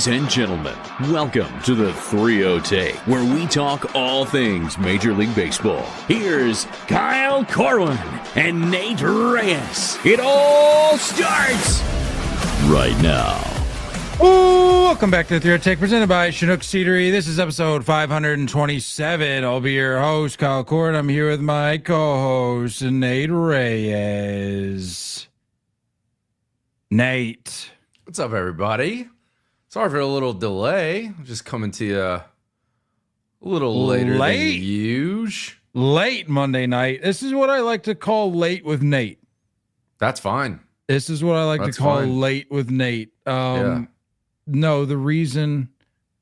Ladies and gentlemen, welcome to the 3-0 Take, where we talk all things Major League Baseball. Here's Kyle Corwin and Nate Reyes. It all starts right now. Welcome back to the 3-0 Take, presented by Chinook Seedery. This is episode 527. I'll be your host, Kyle Corwin. I'm here with my co-host, Nate Reyes. Nate. What's up, everybody? Sorry for a little delay. I'm just coming to you a little later than usual. Late Monday night. This is what I like to call late with Nate. That's fine. This is what I like to call late with Nate. No, the reason,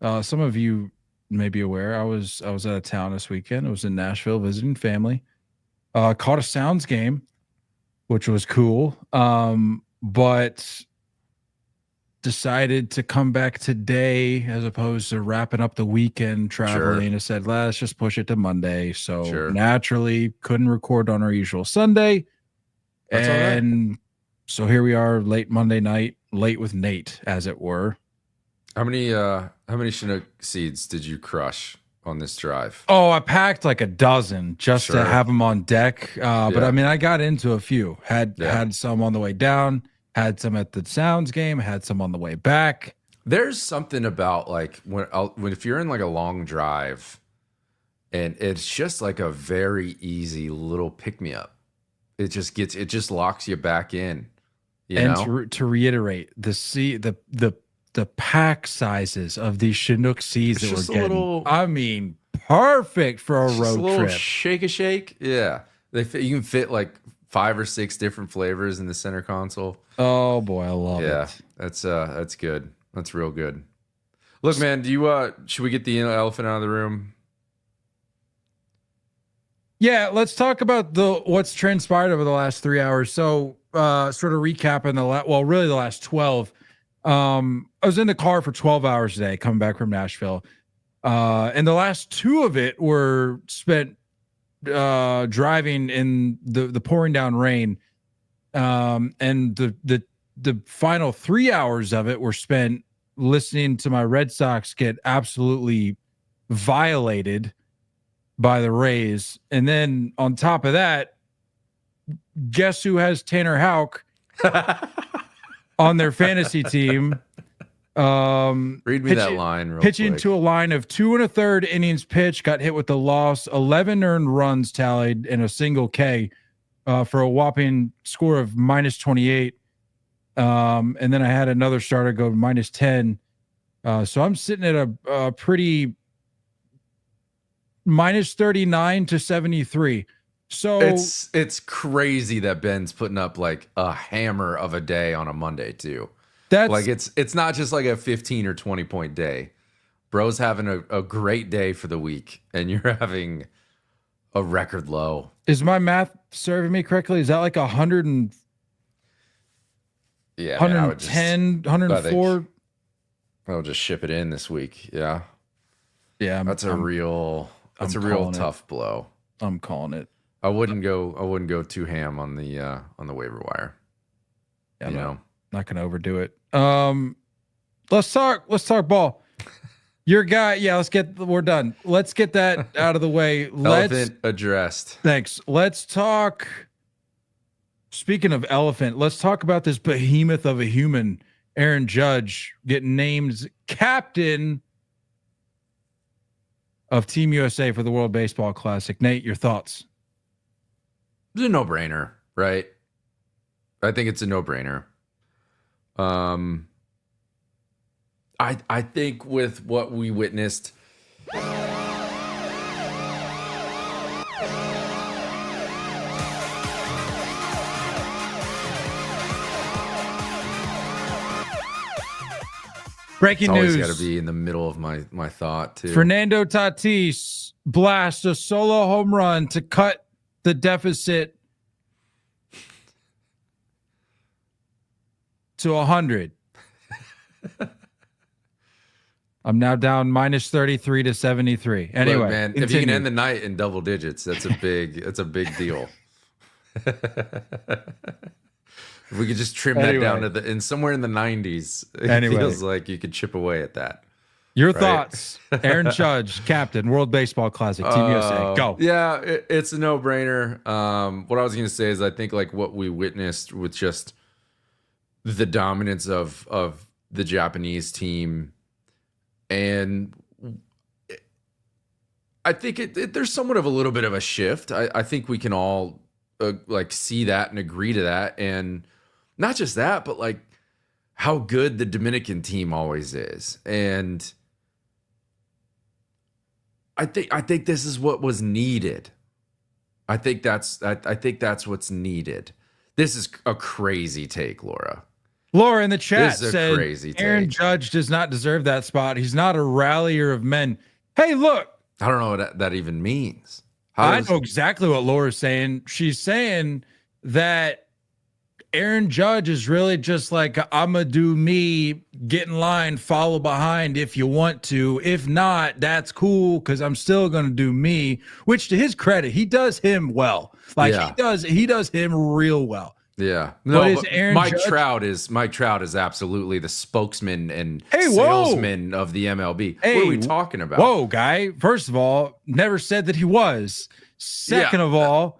some of you may be aware, I was out of town this weekend. I was in Nashville visiting family. Caught a Sounds game, which was cool. But decided to come back today as opposed to wrapping up the weekend traveling. I said, let's just push it to Monday. So naturally couldn't record on our usual Sunday. That's and so here we are, late Monday night, late with Nate, as it were. How many Chinook seeds did you crush on this drive? Oh, I packed like a dozen just to have them on deck. But I mean, I got into a few, had some on the way down, had some at the Sounds game, had some on the way back. There's something about like when if you're in like a long drive and it's just like a very easy little pick me up. It just locks you back in. To reiterate, the pack sizes of these Chinook seeds that we're getting, I mean, perfect for a road trip. Shake. Yeah. You can fit like 5 or 6 different flavors in the center console. Oh boy, I love it. Yeah, that's good. That's real good. Look, man, should we get the elephant out of the room? Yeah, let's talk about what's transpired over the last 3 hours. So, sort of recapping the last 12. I was in the car for 12 hours today, coming back from Nashville. And the last 2 of it were spent driving in the pouring down rain. And the final 3 hours of it were spent listening to my Red Sox get absolutely violated by the Rays. And then on top of that, guess who has Tanner Houck on their fantasy team? Read me that line real pitching quick. To a line of 2 1/3 innings pitched, got hit with the loss, 11 earned runs tallied, and a single K for a whopping score of -28. And then I had another starter go -10. So I'm sitting at a pretty -39 to 73. So it's crazy that Ben's putting up like a hammer of a day on a Monday too. That's like it's not just like a 15 or 20 point day. Bro's having a great day for the week, and you're having a record low. Is my math serving me correctly? Is that like 100 and 110, 104? I'll just ship it in this week. Yeah. Yeah. That's a real tough blow. I'm calling it. I wouldn't go too ham on the waiver wire. Yeah, not gonna overdo it. Let's talk ball. Your guy, we're done. Let's get that out of the way. Elephant addressed. Thanks. Let's talk. Speaking of elephant, let's talk about this behemoth of a human, Aaron Judge, getting named captain of Team USA for the World Baseball Classic. Nate, your thoughts? It's a no-brainer, right? I think it's a no-brainer. I think with what we witnessed, breaking news. Always got to be in the middle of my thought too. Fernando Tatis blasts a solo home run to cut the deficit to 100. I'm now down -33 to 73. Anyway, look, man, if you can end the night in double digits, that's a big deal. If we could just trim that down to and somewhere in the 90s, it feels like you could chip away at that. Your thoughts, Aaron Judge, captain, World Baseball Classic, Team USA. Go. Yeah, it's a no-brainer. What I was going to say is I think like what we witnessed with just the dominance of the Japanese team, and I think there's somewhat of a little bit of a shift. I think we can all like see that and agree to that, and not just that, but like how good the Dominican team always is, and I think this is what was needed. I think that's what's needed. This is a crazy take, Laura. Laura in the chat said crazy Aaron take. Judge does not deserve that spot. He's not a rallier of men. Hey, look. I don't know what that even means. I know exactly what Laura's saying. She's saying that Aaron Judge is really just like, I'm going to do me, get in line, follow behind if you want to. If not, that's cool because I'm still going to do me, which to his credit, he does him well. Like he does him real well. Yeah. No, but Mike Judge? Trout is absolutely the spokesman and salesman of the MLB. What are we talking about? Whoa, guy. First of all, never said that he was. Second of all,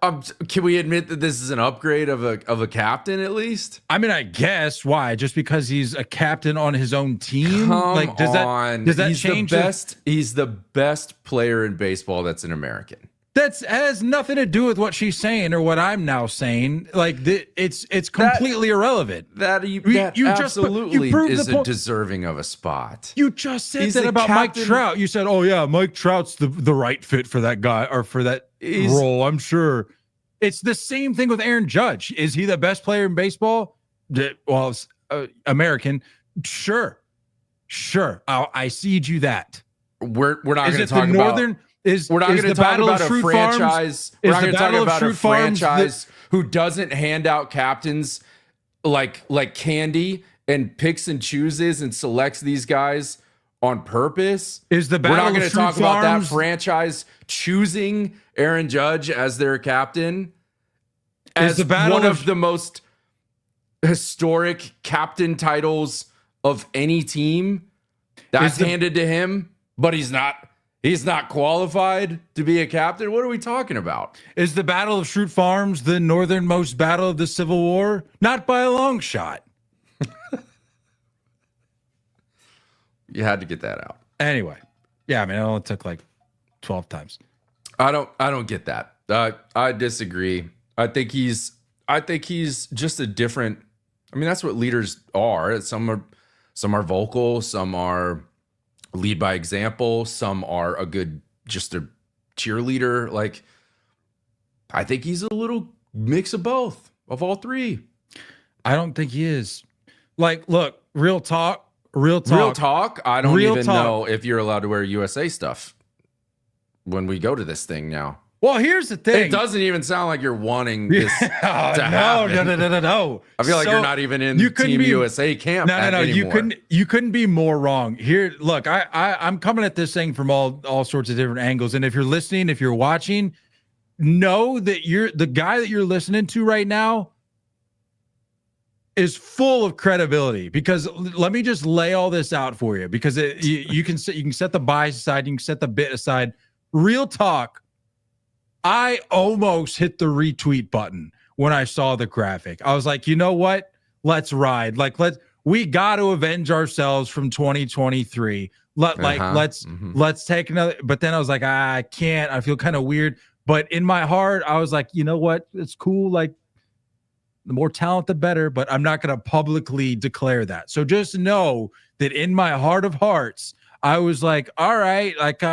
can we admit that this is an upgrade of a captain at least? I mean, I guess why? Just because he's a captain on his own team? Does that change? He's the best player in baseball that's an American. That has nothing to do with what she's saying or what I'm now saying. Like it's completely irrelevant. That absolutely is deserving of a spot. You just said that about Mike Trout. You said, "Oh yeah, Mike Trout's the right fit for that guy or for that role." I'm sure. It's the same thing with Aaron Judge. Is he the best player in baseball? Well, American. Sure. I cede you that. We're not going to talk about. We're not going to talk about a franchise. We're not going to talk about a franchise who doesn't hand out captains like candy and picks and chooses and selects these guys on purpose. We're not going to talk about that franchise choosing Aaron Judge as their captain as one of the most historic captain titles of any team. That's handed to him, but he's not. He's not qualified to be a captain. What are we talking about? Is the Battle of Schrute Farms the northernmost battle of the Civil War? Not by a long shot. You had to get that out. Anyway, yeah, I mean, it only took like 12 times. I don't get that. I disagree. I think he's just a different. I mean, that's what leaders are. Some are vocal. Some are lead by example. Some are just a cheerleader. Like, I think he's a little mix of both, of all three. I don't think he is. Like, look, real talk. I don't even know if you're allowed to wear USA stuff when we go to this thing now. Well, here's the thing. It doesn't even sound like you're wanting this to happen. No. I feel like you're not even in Team USA camp. No. Anymore. You couldn't be more wrong. Here, look, I'm coming at this thing from all sorts of different angles. And if you're listening, if you're watching, know that the guy that you're listening to right now is full of credibility. Because let me just lay all this out for you. Because you can set the bias aside, you can set the bit aside. Real talk. I almost hit the retweet button when I saw the graphic. I was like, you know what? Let's ride. Like, we got to avenge ourselves from 2023. Let's take another. But then I was like, I can't. I feel kind of weird. But in my heart, I was like, you know what? It's cool. Like, the more talent, the better. But I'm not going to publicly declare that. So just know that in my heart of hearts, I was like, all right, like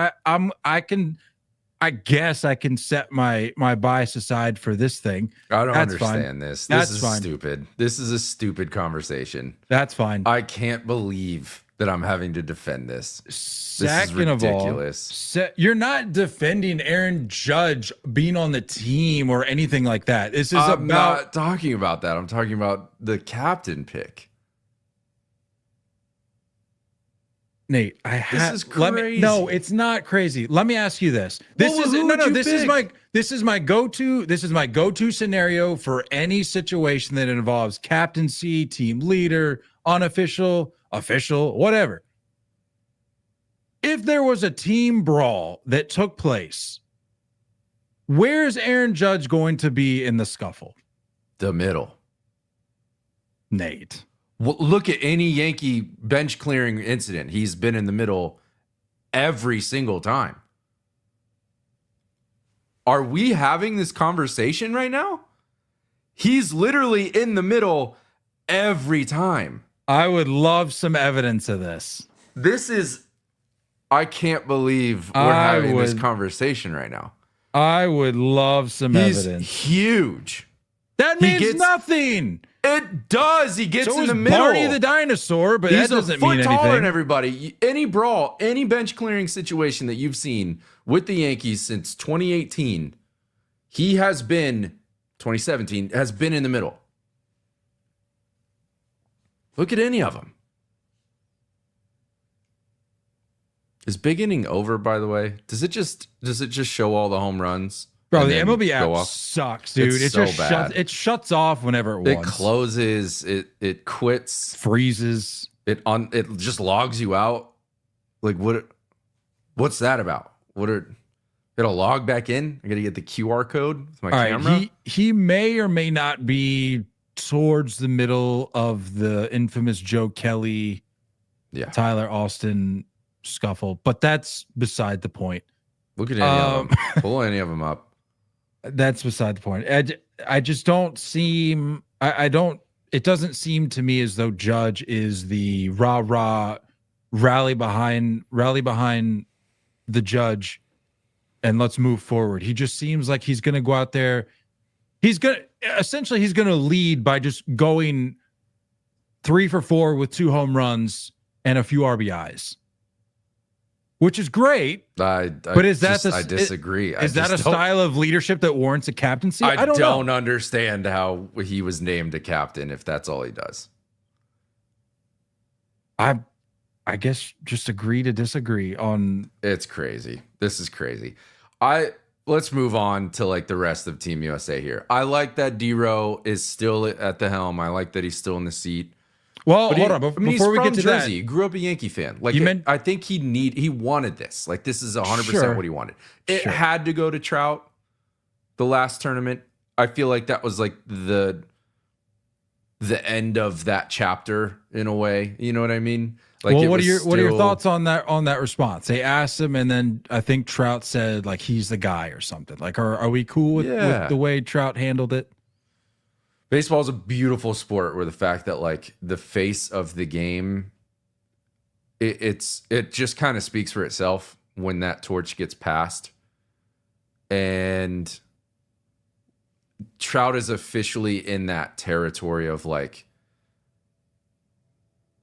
I guess I can set my bias aside for this thing. I don't understand this. This is stupid. This is a stupid conversation. That's fine. I can't believe that I'm having to defend this. Second this is ridiculous. Of all, you're not defending Aaron Judge being on the team or anything like that. This is I'm not talking about that. I'm talking about the captain pick. Nate, This is crazy. No, it's not crazy. Let me ask you this. This is my go-to scenario for any situation that involves captaincy, team leader, unofficial, official, whatever. If there was a team brawl that took place, where is Aaron Judge going to be in the scuffle? The middle. Nate. Well, look at any Yankee bench clearing incident. He's been in the middle every single time. Are we having this conversation right now? He's literally in the middle every time. I would love some evidence of this. I can't believe we're having this conversation right now. I would love some evidence. He's huge. That means nothing. It does. He gets in the middle. Barney the dinosaur, but that doesn't mean anything. He's a foot taller than everybody. Any brawl, any bench clearing situation that you've seen with the Yankees since 2018, he has been, 2017, has been in the middle. Look at any of them. Is big inning over, by the way? Does it just show all the home runs? Bro, the MLB app sucks, dude. It's so bad. It shuts off whenever it wants. It closes. It quits. Freezes. It just logs you out. Like what's that about? It'll log back in. I got to get the QR code with my camera. Right, he may or may not be towards the middle of the infamous Joe Kelly, Tyler Austin scuffle, but that's beside the point. Look at any of them. Pull any of them up. That's beside the point. I just don't seem. It doesn't seem to me as though Judge is the rally behind the Judge, and let's move forward. He just seems like he's going to go out there. He's going to lead by just going 3 for 4 with 2 home runs and a few RBIs. Which is great, but I disagree. Is that a style of leadership that warrants a captaincy? I don't understand how he was named a captain if that's all he does. I guess just agree to disagree on. It's crazy. This is crazy. Let's move on to like the rest of Team USA here. I like that D-Row is still at the helm. I like that he's still in the seat. Well, hold on. Before we get to that, he grew up a Yankee fan. Like, I think he wanted this. Like, this is 100% what he wanted. It had to go to Trout. The last tournament, I feel like that was like the end of that chapter in a way. You know what I mean? Like, well, what are your thoughts on that response? They asked him, and then I think Trout said like he's the guy or something. Like, are we cool with the way Trout handled it? Baseball is a beautiful sport where the fact that like the face of the game, it just kind of speaks for itself when that torch gets passed. And Trout is officially in that territory of like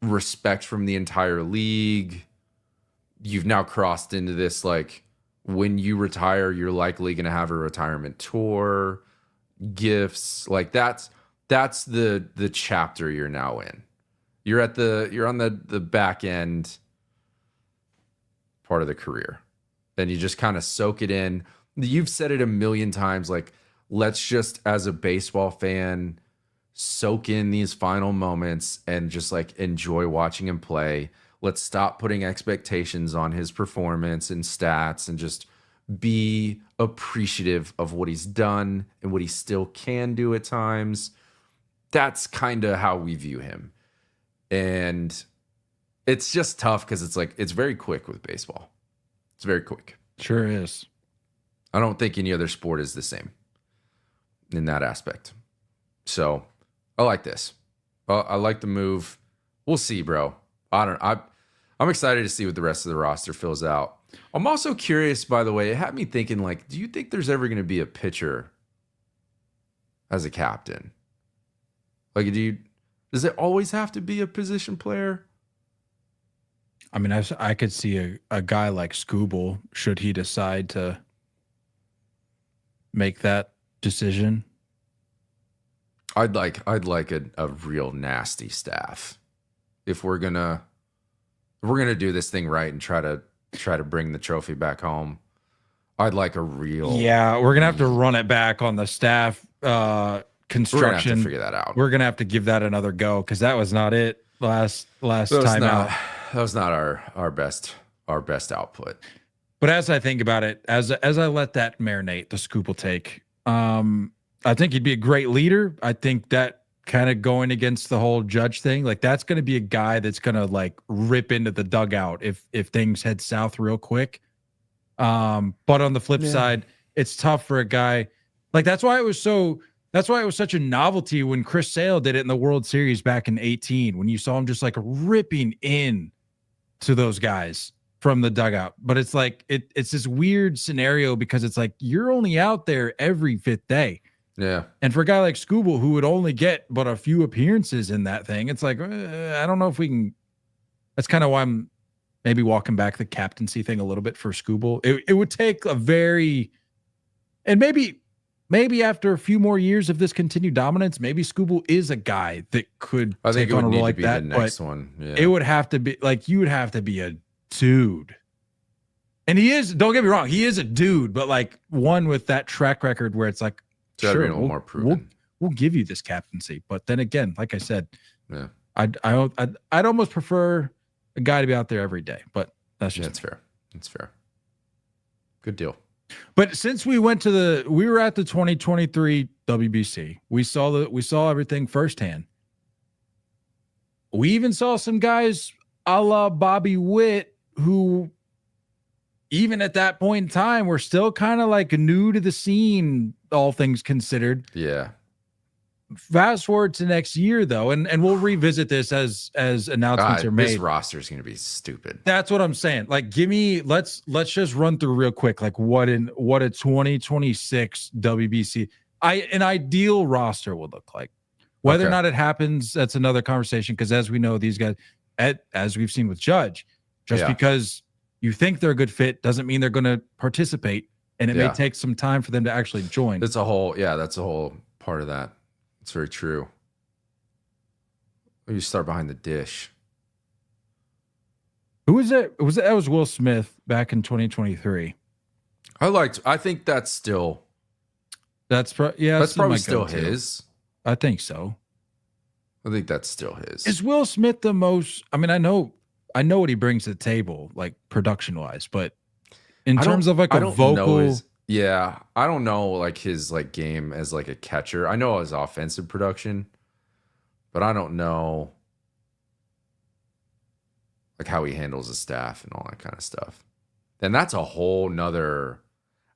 respect from the entire league. You've now crossed into this, like, when you retire, you're likely going to have a retirement tour, gifts. Like that's the chapter you're now in. You're on the back end part of the career, and you just kind of soak it in. You've said it a million times, like, let's just, as a baseball fan, soak in these final moments and just like enjoy watching him play. Let's stop putting expectations on his performance and stats and just be appreciative of what he's done and what he still can do at times. That's kind of how we view him. And it's just tough because it's like, it's very quick with baseball. It's very quick. Sure is. I don't think any other sport is the same in that aspect. So I like this. I like the move. We'll see, bro. I'm excited to see what the rest of the roster fills out. I'm also curious, by the way, it had me thinking, like, do you think there's ever going to be a pitcher as a captain? Like, does it always have to be a position player? I mean, I could see a guy like Scooble, should he decide to make that decision. I'd like a real nasty staff if we're gonna If we're gonna do this thing right and try to bring the trophy back home, I'd like a real. Yeah, we're gonna have to run it back on the staff construction. We're gonna have to figure that out. We're gonna have to give that another go because that was not it last time out. That was not our best output. But as I think about it, as I let that marinate, the scoop will take. I think he'd be a great leader. I think that kind of going against the whole Judge thing, like that's going to be a guy that's going to like rip into the dugout if things head south real quick. But on the flip side, it's tough for a guy like that's why it was such a novelty when Chris Sale did it in the World Series back in 2018 when you saw him just like ripping in to those guys from the dugout. But it's like it's this weird scenario because it's like you're only out there every fifth day. Yeah. And for a guy like Scooble, who would only get but a few appearances in that thing, it's like, I don't know if we can. That's kind of why I'm maybe walking back the captaincy thing a little bit for Scooble. It would take a very, and maybe after a few more years of this continued dominance, maybe Scooble is a guy that could take on a role like that. The next one. Yeah. It would have to be like, you would have to be a dude. And he is, don't get me wrong, he is a dude, but like one with that track record where it's like, sure, more proven. We'll give you this captaincy. But then again, like I said, yeah, I'd almost prefer a guy to be out there every day. But that's just fair. That's fair. Good deal. But since we were at the 2023 WBC, we saw everything firsthand. We even saw some guys a la Bobby Witt who, even at that point in time, were still kind of like new to the scene, all things considered. Yeah. Fast forward to next year, though, and we'll revisit this as announcements are made. This roster is going to be stupid. That's what I'm saying. Like, let's just run through real quick, like what a 2026 WBC, an ideal roster would look like. Whether or not it happens, that's another conversation. Because as we know, these guys, as we've seen with Judge, just because you think they're a good fit doesn't mean they're going to participate, and it may take some time for them to actually join. That's a whole part of that. It's very true. You start behind the dish. Who was it? That was Will Smith back in 2023. I think that's still. That's probably still his. I think so. I think that's still his. Is Will Smith the most? I mean, I know what he brings to the table, like production wise, but in terms of like a vocal. I don't know like his like game as like a catcher. I know his offensive production, but I don't know like how he handles the staff and all that kind of stuff. And that's a whole nother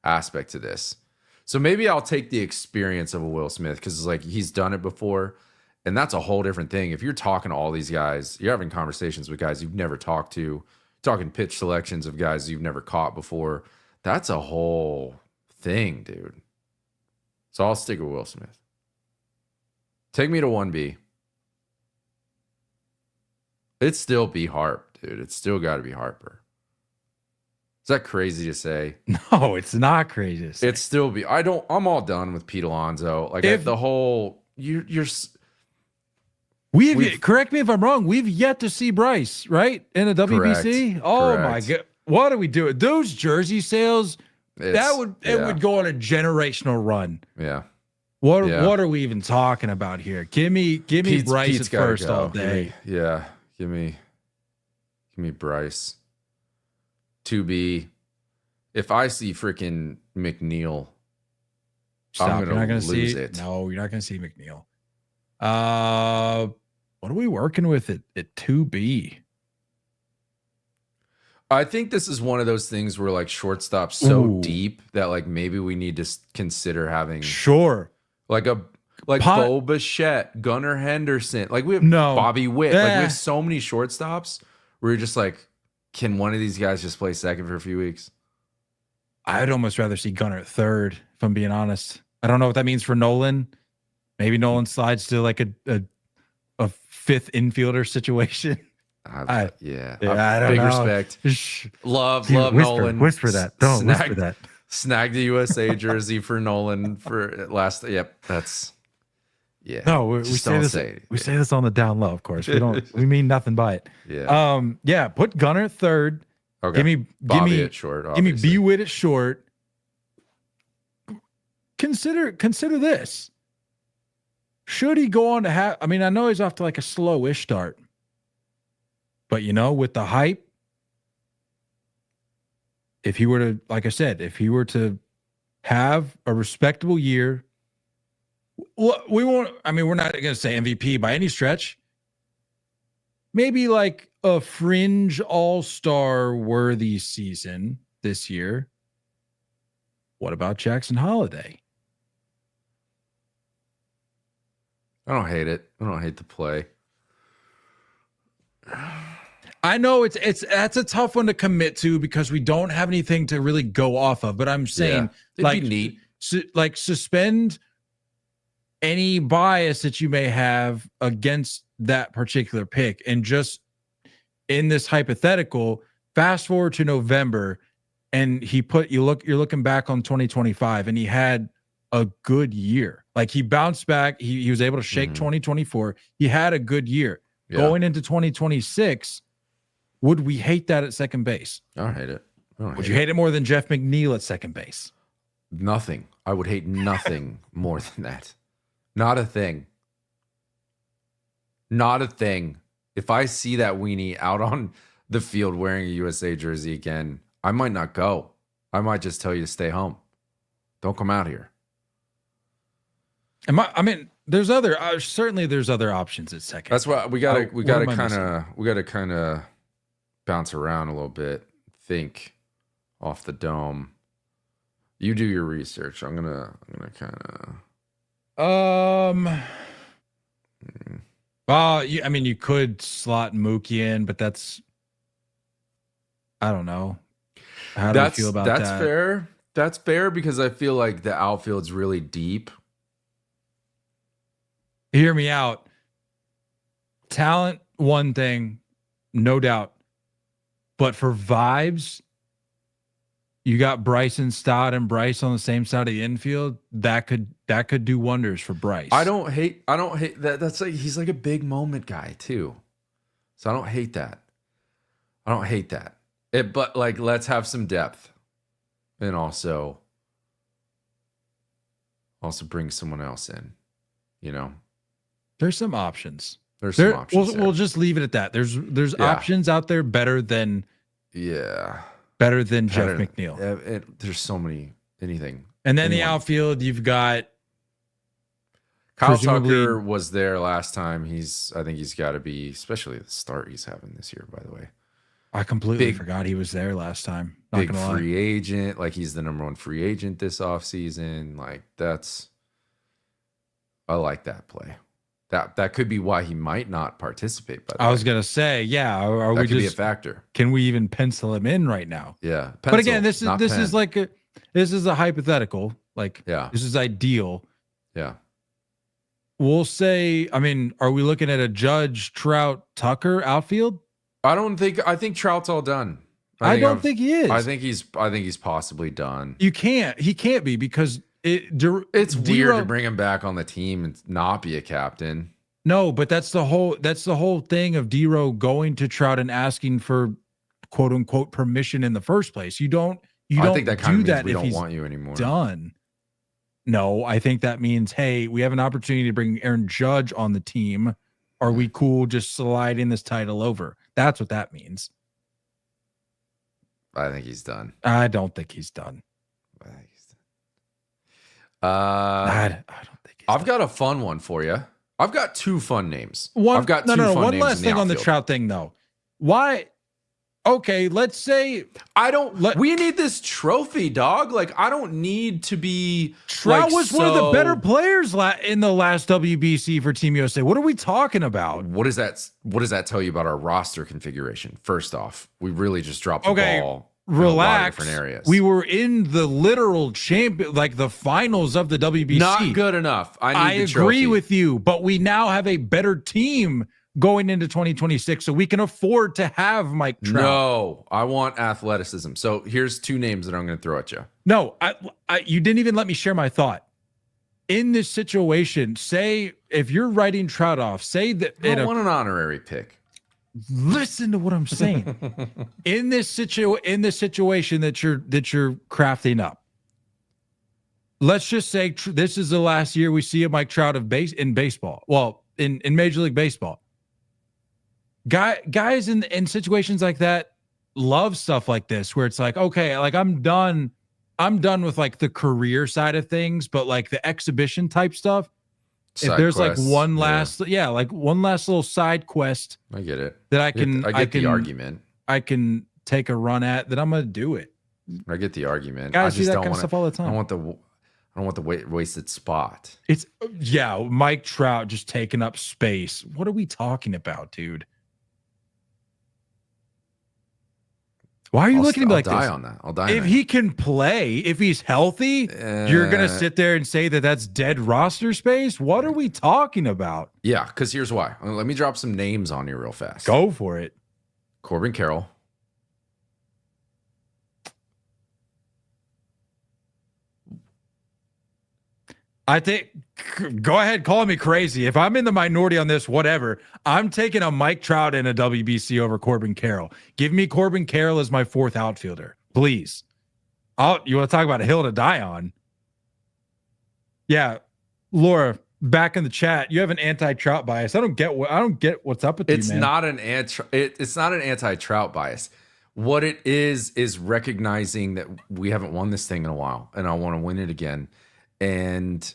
aspect to this. So maybe I'll take the experience of a Will Smith because it's like he's done it before. And that's a whole different thing. If you're talking to all these guys, you're having conversations with guys you've never talked to, talking pitch selections of guys you've never caught before. That's a whole thing, dude. So I'll stick with Will Smith. Take me to 1B. It'd still be Harp, dude. It's still got to be Harper. Is that crazy to say? No, it's not crazy to say. It's still be. I'm all done with Pete Alonso. Like the whole We've correct me if I'm wrong. We've yet to see Bryce, right? In a WBC. Correct. Oh my God. What are we doing? Those jersey sales, it would go on a generational run. Yeah. What are we even talking about here? Give me Bryce at first all day. Give me Bryce. 2B. If I see freaking McNeil, I'm gonna lose it. No, you're not gonna see McNeil. What are we working with at 2B? I think this is one of those things where like shortstop's so deep that like maybe we need to consider having like Bo Bichette, Gunnar Henderson. Like we have Bobby Witt. Like we have so many shortstops where you're just like, can one of these guys just play second for a few weeks? I'd almost rather see Gunnar at third, if I'm being honest. I don't know what that means for Nolan. Maybe Nolan slides to like a fifth infielder situation. I don't big know. Respect. Love Nolan. Whisper that. Don't whisper that. Snag the USA jersey for Nolan for last. Yep, that's. Yeah. No, we Just say don't this. say it. We say this on the down low, of course. We don't. We mean nothing by it. Yeah. Yeah. Put Gunnar at third. Okay. Give Bobby me at short. Give me Obviously. B-Witt at short. Consider this. Should he go on to have? I mean, I know he's off to like a slow-ish start, but with the hype, if he were to, like I said, if he were to have a respectable year, we won't. I mean, we're not going to say MVP by any stretch. Maybe like a fringe all-star worthy season this year. What about Jackson Holiday? I don't hate it. I don't hate the play. I know that's a tough one to commit to because we don't have anything to really go off of. But I'm saying, It'd be neat. Suspend any bias that you may have against that particular pick, and just in this hypothetical, fast forward to November, and you're looking back on 2025, and he had a good year. Like he bounced back. He was able to shake 2024. He had a good year. Yeah. Going into 2026, would we hate that at second base? I don't hate it. Would you hate it more than Jeff McNeil at second base? Nothing. I would hate nothing more than that. Not a thing. Not a thing. If I see that weenie out on the field wearing a USA jersey again, I might not go. I might just tell you to stay home. Don't come out here. I mean, there's certainly there's other options at second. That's why we gotta kind of bounce around a little bit. Think off the dome. You do your research. I'm gonna kind of. Well, you could slot Mookie in, but that's. I don't know. How do you feel about that? That's fair. That's fair because I feel like the outfield's really deep. Hear me out. Talent, one thing, no doubt. But for vibes, you got Bryson Stott and Bryce on the same side of the infield. That could do wonders for Bryce. I don't hate that. That's like he's like a big moment guy too. So I don't hate that. But like, let's have some depth, and also bring someone else in. There's some options. We'll just leave it at that. There's options out there better than Jeff McNeil. There's so many anything. And then the outfield, you've got Kyle Tucker was there last time. I think he's got to be, especially the start he's having this year. By the way, I completely forgot he was there last time. Not big free agent, like he's the number one free agent this offseason. Like I like that play. That could be why he might not participate. But I was gonna say, yeah. Are that we could be a factor? Can we even pencil him in right now? Yeah, but again, this is a hypothetical. Like, this is ideal. Yeah, we'll say. I mean, are we looking at a Judge, Trout, Tucker outfield? I think Trout's all done. I don't think he is. I think he's possibly done. He can't be because. It's weird to bring him back on the team and not be a captain. No, but that's the whole thing of D-Row going to Trout and asking for quote unquote permission in the first place. I think that kind of means we don't want you anymore. Done. No, I think that means, hey, we have an opportunity to bring Aaron Judge on the team. Are we cool just sliding this title over? That's what that means. I think he's done. I don't think he's done. I don't think I've got a fun one for you. I've got two fun names. One last thing on the Trout thing, though. Why? Okay, let's say we need this trophy, dog. Like, I don't need to be. Trout was one of the better players in the last WBC for Team USA. What are we talking about? What does that tell you about our roster configuration? First off, we really just dropped the ball. Relax. Different areas. We were in the literal champion, like the finals of the WBC. Not good enough. I agree with you, but we now have a better team going into 2026, so we can afford to have Mike Trout. No, I want athleticism. So here's two names that I'm going to throw at you. No, you didn't even let me share my thought. in this situation, say if you're writing Trout off, say that I don't want an honorary pick. Listen to what I'm saying. in this situation that you're crafting up. Let's just say this is the last year we see a Mike Trout in baseball. Well, in Major League Baseball. Guys in situations like that love stuff like this, where it's like, okay, like I'm done with like the career side of things, but like the exhibition type stuff. If there's quests, like one last little side quest, I get it. That I get the argument. I can take a run at, that I'm gonna do it. I get the argument. Guys I just do that don't kind of want stuff all the time. I don't want the wasted spot. It's Mike Trout just taking up space. What are we talking about, dude? Why are you looking at me like this? I'll die on that. I'll die. If he can play, if he's healthy, you're gonna sit there and say that that's dead roster space. What are we talking about? Yeah, because here's why. Let me drop some names on you real fast. Go for it. Corbin Carroll. I think, go ahead, call me crazy. If I'm in the minority on this, whatever. I'm taking a Mike Trout and a WBC over Corbin Carroll. Give me Corbin Carroll as my fourth outfielder, please. You want to talk about a hill to die on? Yeah, Laura, back in the chat, you have an anti-Trout bias. I don't get what's up with you, man. It's not an anti-Trout bias. What it is recognizing that we haven't won this thing in a while, and I want to win it again. And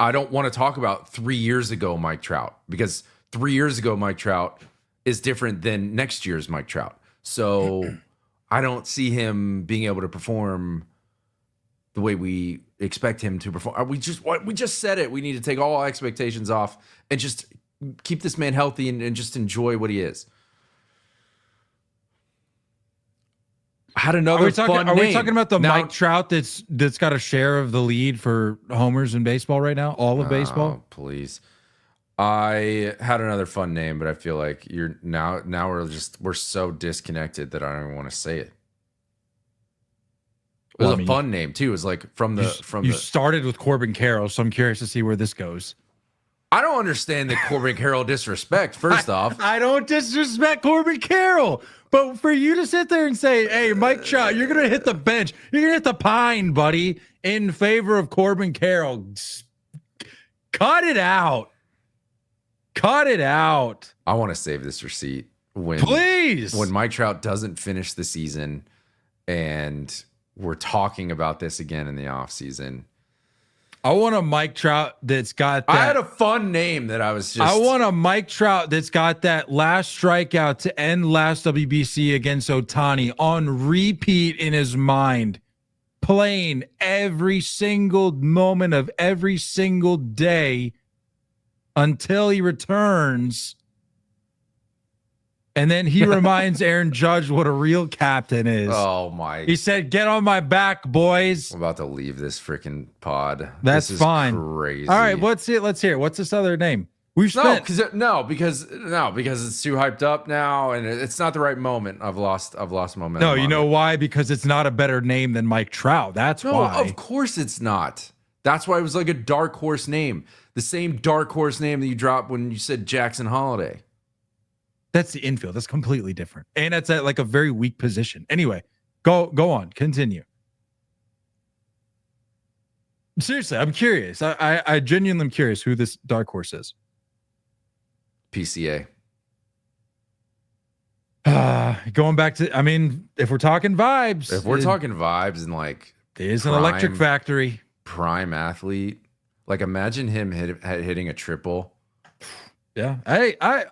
I don't want to talk about 3 years ago Mike Trout, because 3 years ago Mike Trout is different than next year's Mike Trout. So I don't see him being able to perform the way we expect him to perform. We just said it. We need to take all expectations off and just keep this man healthy and just enjoy what he is. I had another fun name. Are we talking about the Mike Trout that's got a share of the lead for homers in baseball right now? All of baseball? Please. I had another fun name, but I feel like now we're so disconnected that I don't even want to say it. It was a fun name too. It was like you started with Corbin Carroll, so I'm curious to see where this goes. I don't understand the Corbin Carroll disrespect. First off, I don't disrespect Corbin Carroll, but for you to sit there and say, "Hey, Mike Trout, you're gonna hit the bench, you're gonna hit the pine, buddy," in favor of Corbin Carroll, cut it out. Cut it out. I want to save this receipt when Mike Trout doesn't finish the season, and we're talking about this again in the offseason. I want a Mike Trout that's got that. I had a fun name that I want a Mike Trout that's got that last strikeout to end last WBC against Ohtani on repeat in his mind, playing every single moment of every single day until he returns. And then he reminds Aaron Judge what a real captain is. Oh, my. He said, "Get on my back, boys." I'm about to leave this freaking pod. That's fine. Crazy. All right, let's hear it. What's this other name? Because it's too hyped up now, and it's not the right moment. I've lost momentum. No, you know why? Because it's not a better name than Mike Trout. That's why. Of course it's not. That's why it was like a dark horse name. The same dark horse name that you dropped when you said Jackson Holiday. That's the infield. That's completely different. And that's at like a very weak position. Anyway, go on. Continue. Seriously, I'm curious. I genuinely am curious who this dark horse is. PCA. Going back to, if we're talking vibes. If we're talking vibes and like. It is an electric factory. Prime athlete. Like imagine him hitting a triple. Yeah,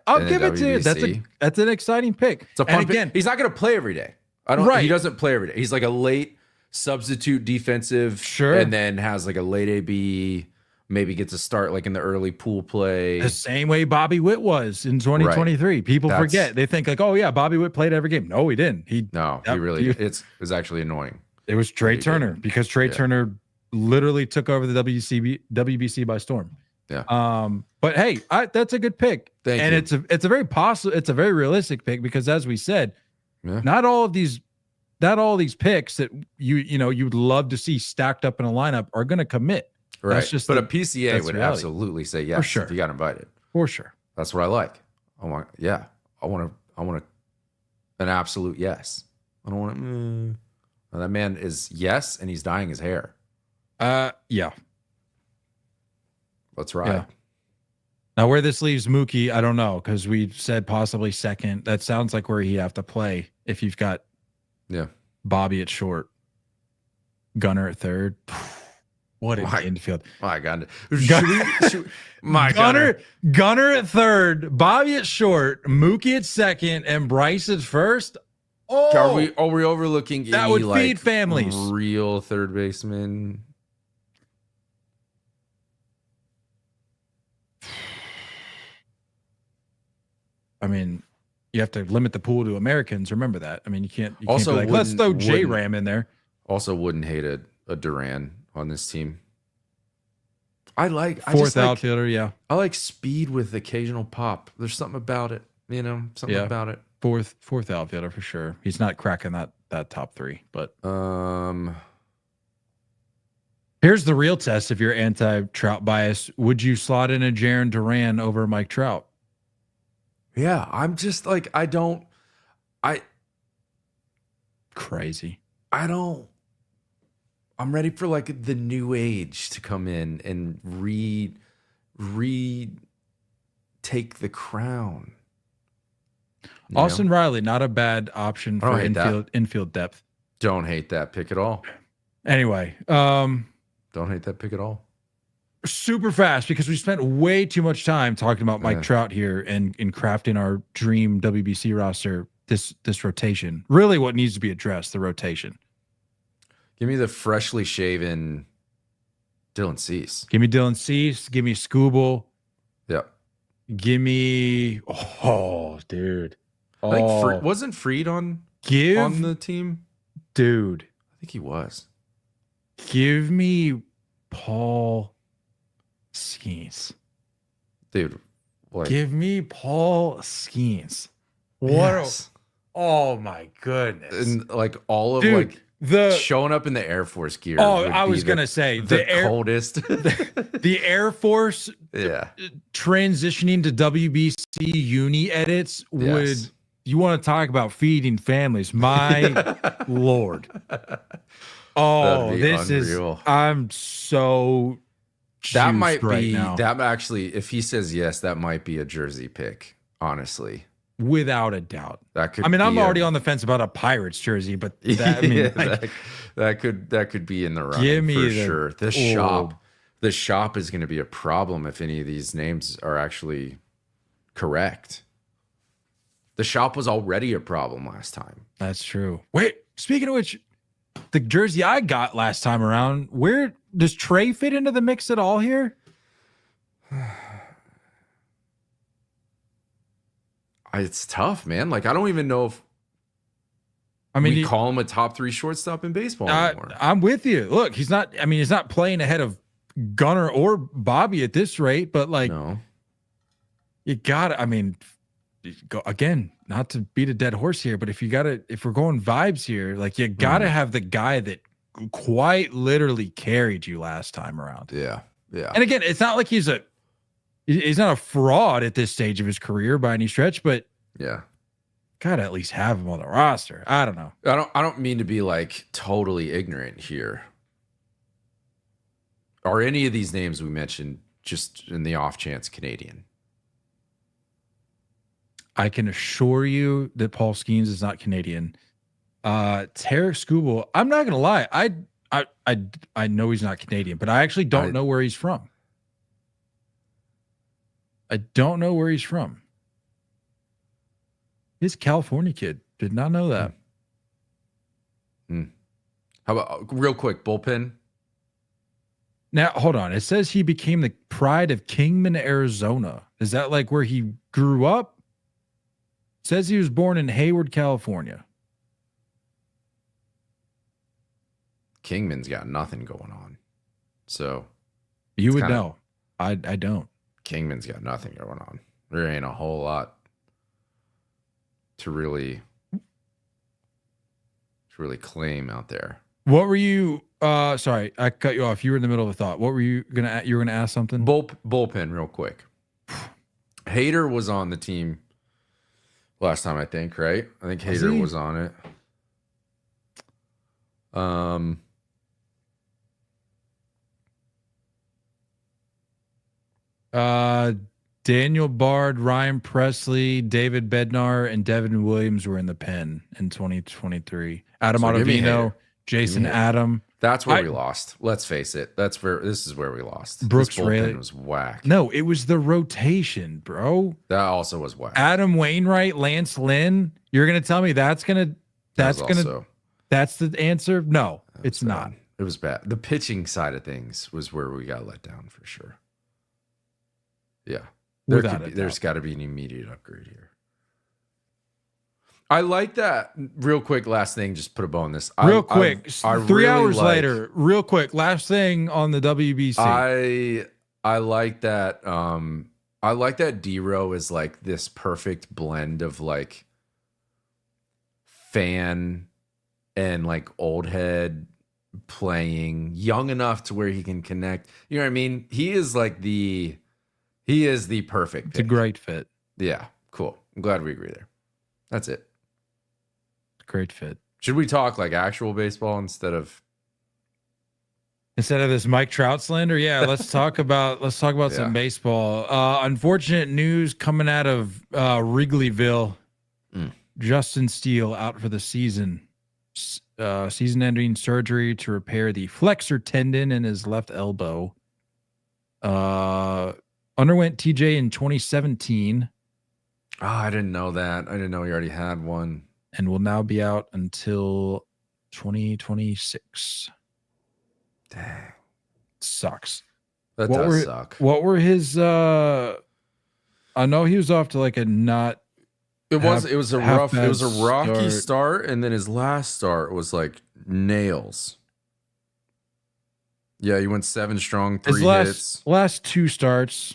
I'll give it to you. That's an exciting pick. It's a fun pick. He's not going to play every day. He doesn't play every day. He's like a late substitute defensive, sure, and then has like a late AB. Maybe gets a start like in the early pool play. The same way Bobby Witt was in 2023. Right. People forget. They think like, oh yeah, Bobby Witt played every game. No, he didn't. It was actually annoying. It was Trey Turner because Trey Turner literally took over the WBC by storm. Yeah. But hey, that's a good pick. Thank you. It's a very realistic pick because as we said, not all these picks that you'd love to see stacked up in a lineup are going to commit. Right. That's just but a PCA would reality. absolutely say yes sure. if you got invited. For sure. That's what I like. I want an absolute yes. I don't want to. That man is yes, and he's dyeing his hair. Yeah. Let's ride. Yeah. Now, where this leaves Mookie, I don't know, because we said possibly second. That sounds like where he'd have to play if you've got Bobby at short, Gunner at third. What an infield. My God. Gunner at third, Bobby at short, Mookie at second, and Bryce at first. Oh, are we overlooking that any, would feed families? Real third baseman? I mean, you have to limit the pool to Americans. Remember that. I mean, you can't be like, let's throw J-Ram in there. Also wouldn't hate a Duran on this team. I like fourth outfielder. Yeah. I like speed with occasional pop. There's something about it, about it. Fourth outfielder for sure. He's not cracking that top three, but here's the real test. If you're anti-Trout bias, would you slot in a Jarren Duran over Mike Trout? Yeah, I'm just like, crazy. I'm ready for like the new age to come in and take the crown. Austin Riley, not a bad option for infield depth. Don't hate that pick at all. Anyway, don't hate that pick at all. Super fast, because we spent way too much time talking about Mike Trout here and in crafting our dream WBC roster. This rotation, really, what needs to be addressed, the rotation. Give me the freshly shaven Dylan Cease. Give me Dylan Cease. Give me Scooble. Yep. Give me dude. I think wasn't Freed on the team? Dude. I think he was. Give me Paul Skeens. Dude. Give me Paul Skeens. Yes. Oh my goodness. And like all of showing up in the Air Force gear. Oh, I was gonna say the coldest. the Air Force transitioning to WBC uni edits would, you want to talk about feeding families, my Lord. Oh, this unreal. I'm so that might be now. That actually, if he says yes, that might be a jersey pick, honestly. Without a doubt. That could I'm already on the fence about a Pirates jersey, but that could be in the running for sure. The shop is going to be a problem if any of these names are actually correct. The shop was already a problem last time. That's true. Wait, speaking of which, the jersey I got last time around, where does Trey fit into the mix at all here? It's tough, man. Like, I don't even know if we call him a top 3 shortstop in baseball anymore. I'm with you. Look, he's not playing ahead of Gunner or Bobby at this rate, but like, you gotta, go again, not to beat a dead horse here, but if we're going vibes here, like, you gotta have the guy that quite literally carried you last time around. Yeah. Yeah. And again, it's not like he's not a fraud at this stage of his career by any stretch, but gotta at least have him on the roster. I don't know. I don't mean to be like totally ignorant here. Are any of these names we mentioned just in the off chance Canadian? I can assure you that Paul Skeens is not Canadian. Tarek Skubal, I'm not gonna lie, I know he's not Canadian, but I actually don't know where he's from. I don't know where he's from. He's a California kid. Did not know that. How about real quick bullpen? Now, hold on. It says he became the pride of Kingman, Arizona. Is that like where he grew up? It says he was born in Hayward, California. Kingman's got nothing going on. So you would know. I don't. Kingman's got nothing going on. There ain't a whole lot to really claim out there. What were you? Sorry, I cut you off. You were in the middle of a thought. What were you gonna? You were gonna ask something. Bullpen, real quick. Hader was on the team last time, I think. Right? I think Hader was on it. Daniel Bard, Ryan Presley, David Bednar, and Devin Williams were in the pen in 2023. Adam Ottavino, Jason Adam. That's where we lost. Let's face it. This is where we lost. Brooks this Raley was whack. No, it was the rotation, bro. That also was whack. Adam Wainwright, Lance Lynn. You're gonna tell me that's the answer? No, it's bad. not. It was bad. The pitching side of things was where we got let down for sure. Yeah. There's got to be an immediate upgrade here. I like that. Real quick, last thing, just put a bow on this. Real quick, 3 hours later, real quick, last thing on the WBC. I like that. I like that D-Row is like this perfect blend of like fan and like old head playing, young enough to where he can connect. You know what I mean? He is the perfect pick. It's a great fit. Yeah, cool. I'm glad we agree there. That's it. Great fit. Should we talk like actual baseball instead of this Mike Trout slander? Yeah, let's talk about some baseball. Unfortunate news coming out of Wrigleyville. Justin Steele out for the season. Season-ending surgery to repair the flexor tendon in his left elbow. Underwent TJ in 2017. Oh, I didn't know that. I didn't know he already had one. And will now be out until 2026. Dang. Sucks. That does suck. What were his I know he was off to like a not it was a rocky start, and then his last start was like nails. Yeah, he went 7 strong, 3 hits. Last 2 starts.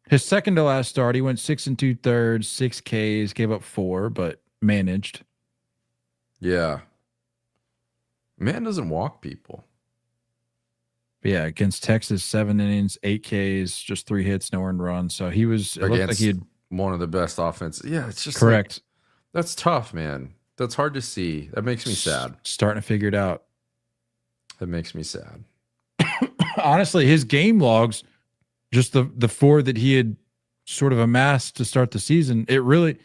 His second to last start, he went 6 2/3, 6 Ks, gave up 4, but managed. Yeah. Man doesn't walk people. But yeah, against Texas, 7 innings, 8 Ks, just 3 hits, no earned runs. So he was it looked like he had one of the best offenses. Yeah, it's just correct. Like, that's tough, man. That's hard to see. That makes me sad. Starting to figure it out. That makes me sad. Honestly, his game logs, just the 4 that he had sort of amassed to start the season, it really,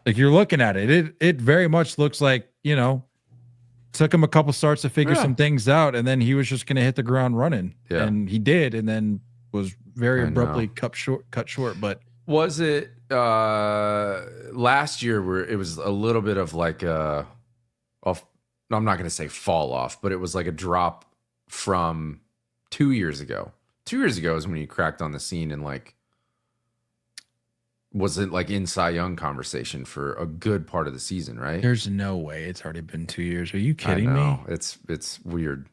like you're looking at it, it very much looks like, took him a couple starts to figure some things out, and then he was just going to hit the ground running. Yeah. And he did, and then was very abruptly cut short. But was it last year where it was a little bit of like I'm not going to say fall off, but it was like a drop from 2 years ago. 2 years ago is when he cracked on the scene and like wasn't like in Cy Young conversation for a good part of the season, right? There's no way it's already been 2 years. Are you kidding me? It's weird.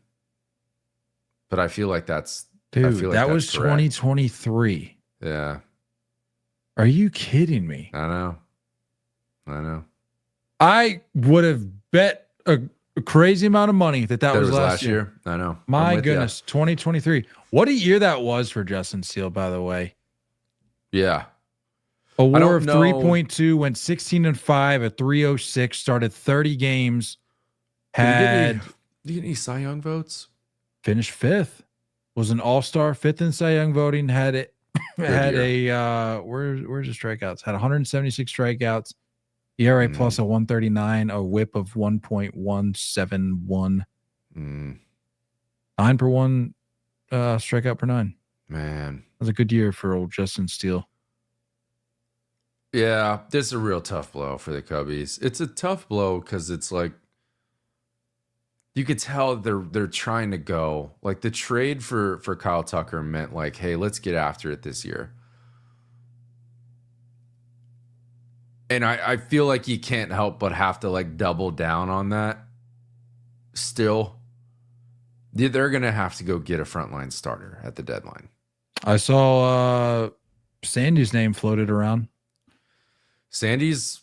But I feel like that's that was 2023. Yeah. Are you kidding me? I know. I would have bet a crazy amount of money that was last year. I know. My goodness, 2023. What a year that was for Justin Steele, by the way. Yeah. A WAR of 3.2, went 16-5, a 3.06, started 30 games. Did you get any Cy Young votes? Finished 5th. Was an all-star, 5th in Cy Young voting. Had a where's the strikeouts? Had 176 strikeouts. ERA plus a 139, a whip of 1.171. 9 per 1 strikeout per 9. Man. That was a good year for old Justin Steele. Yeah, this is a real tough blow for the Cubbies. It's a tough blow because it's like you could tell they're trying to go. Like the trade for Kyle Tucker meant like, hey, let's get after it this year. And I feel like you can't help but have to like double down on that. Still, they're gonna have to go get a frontline starter at the deadline. I saw Sandy's name floated around. Sandy's,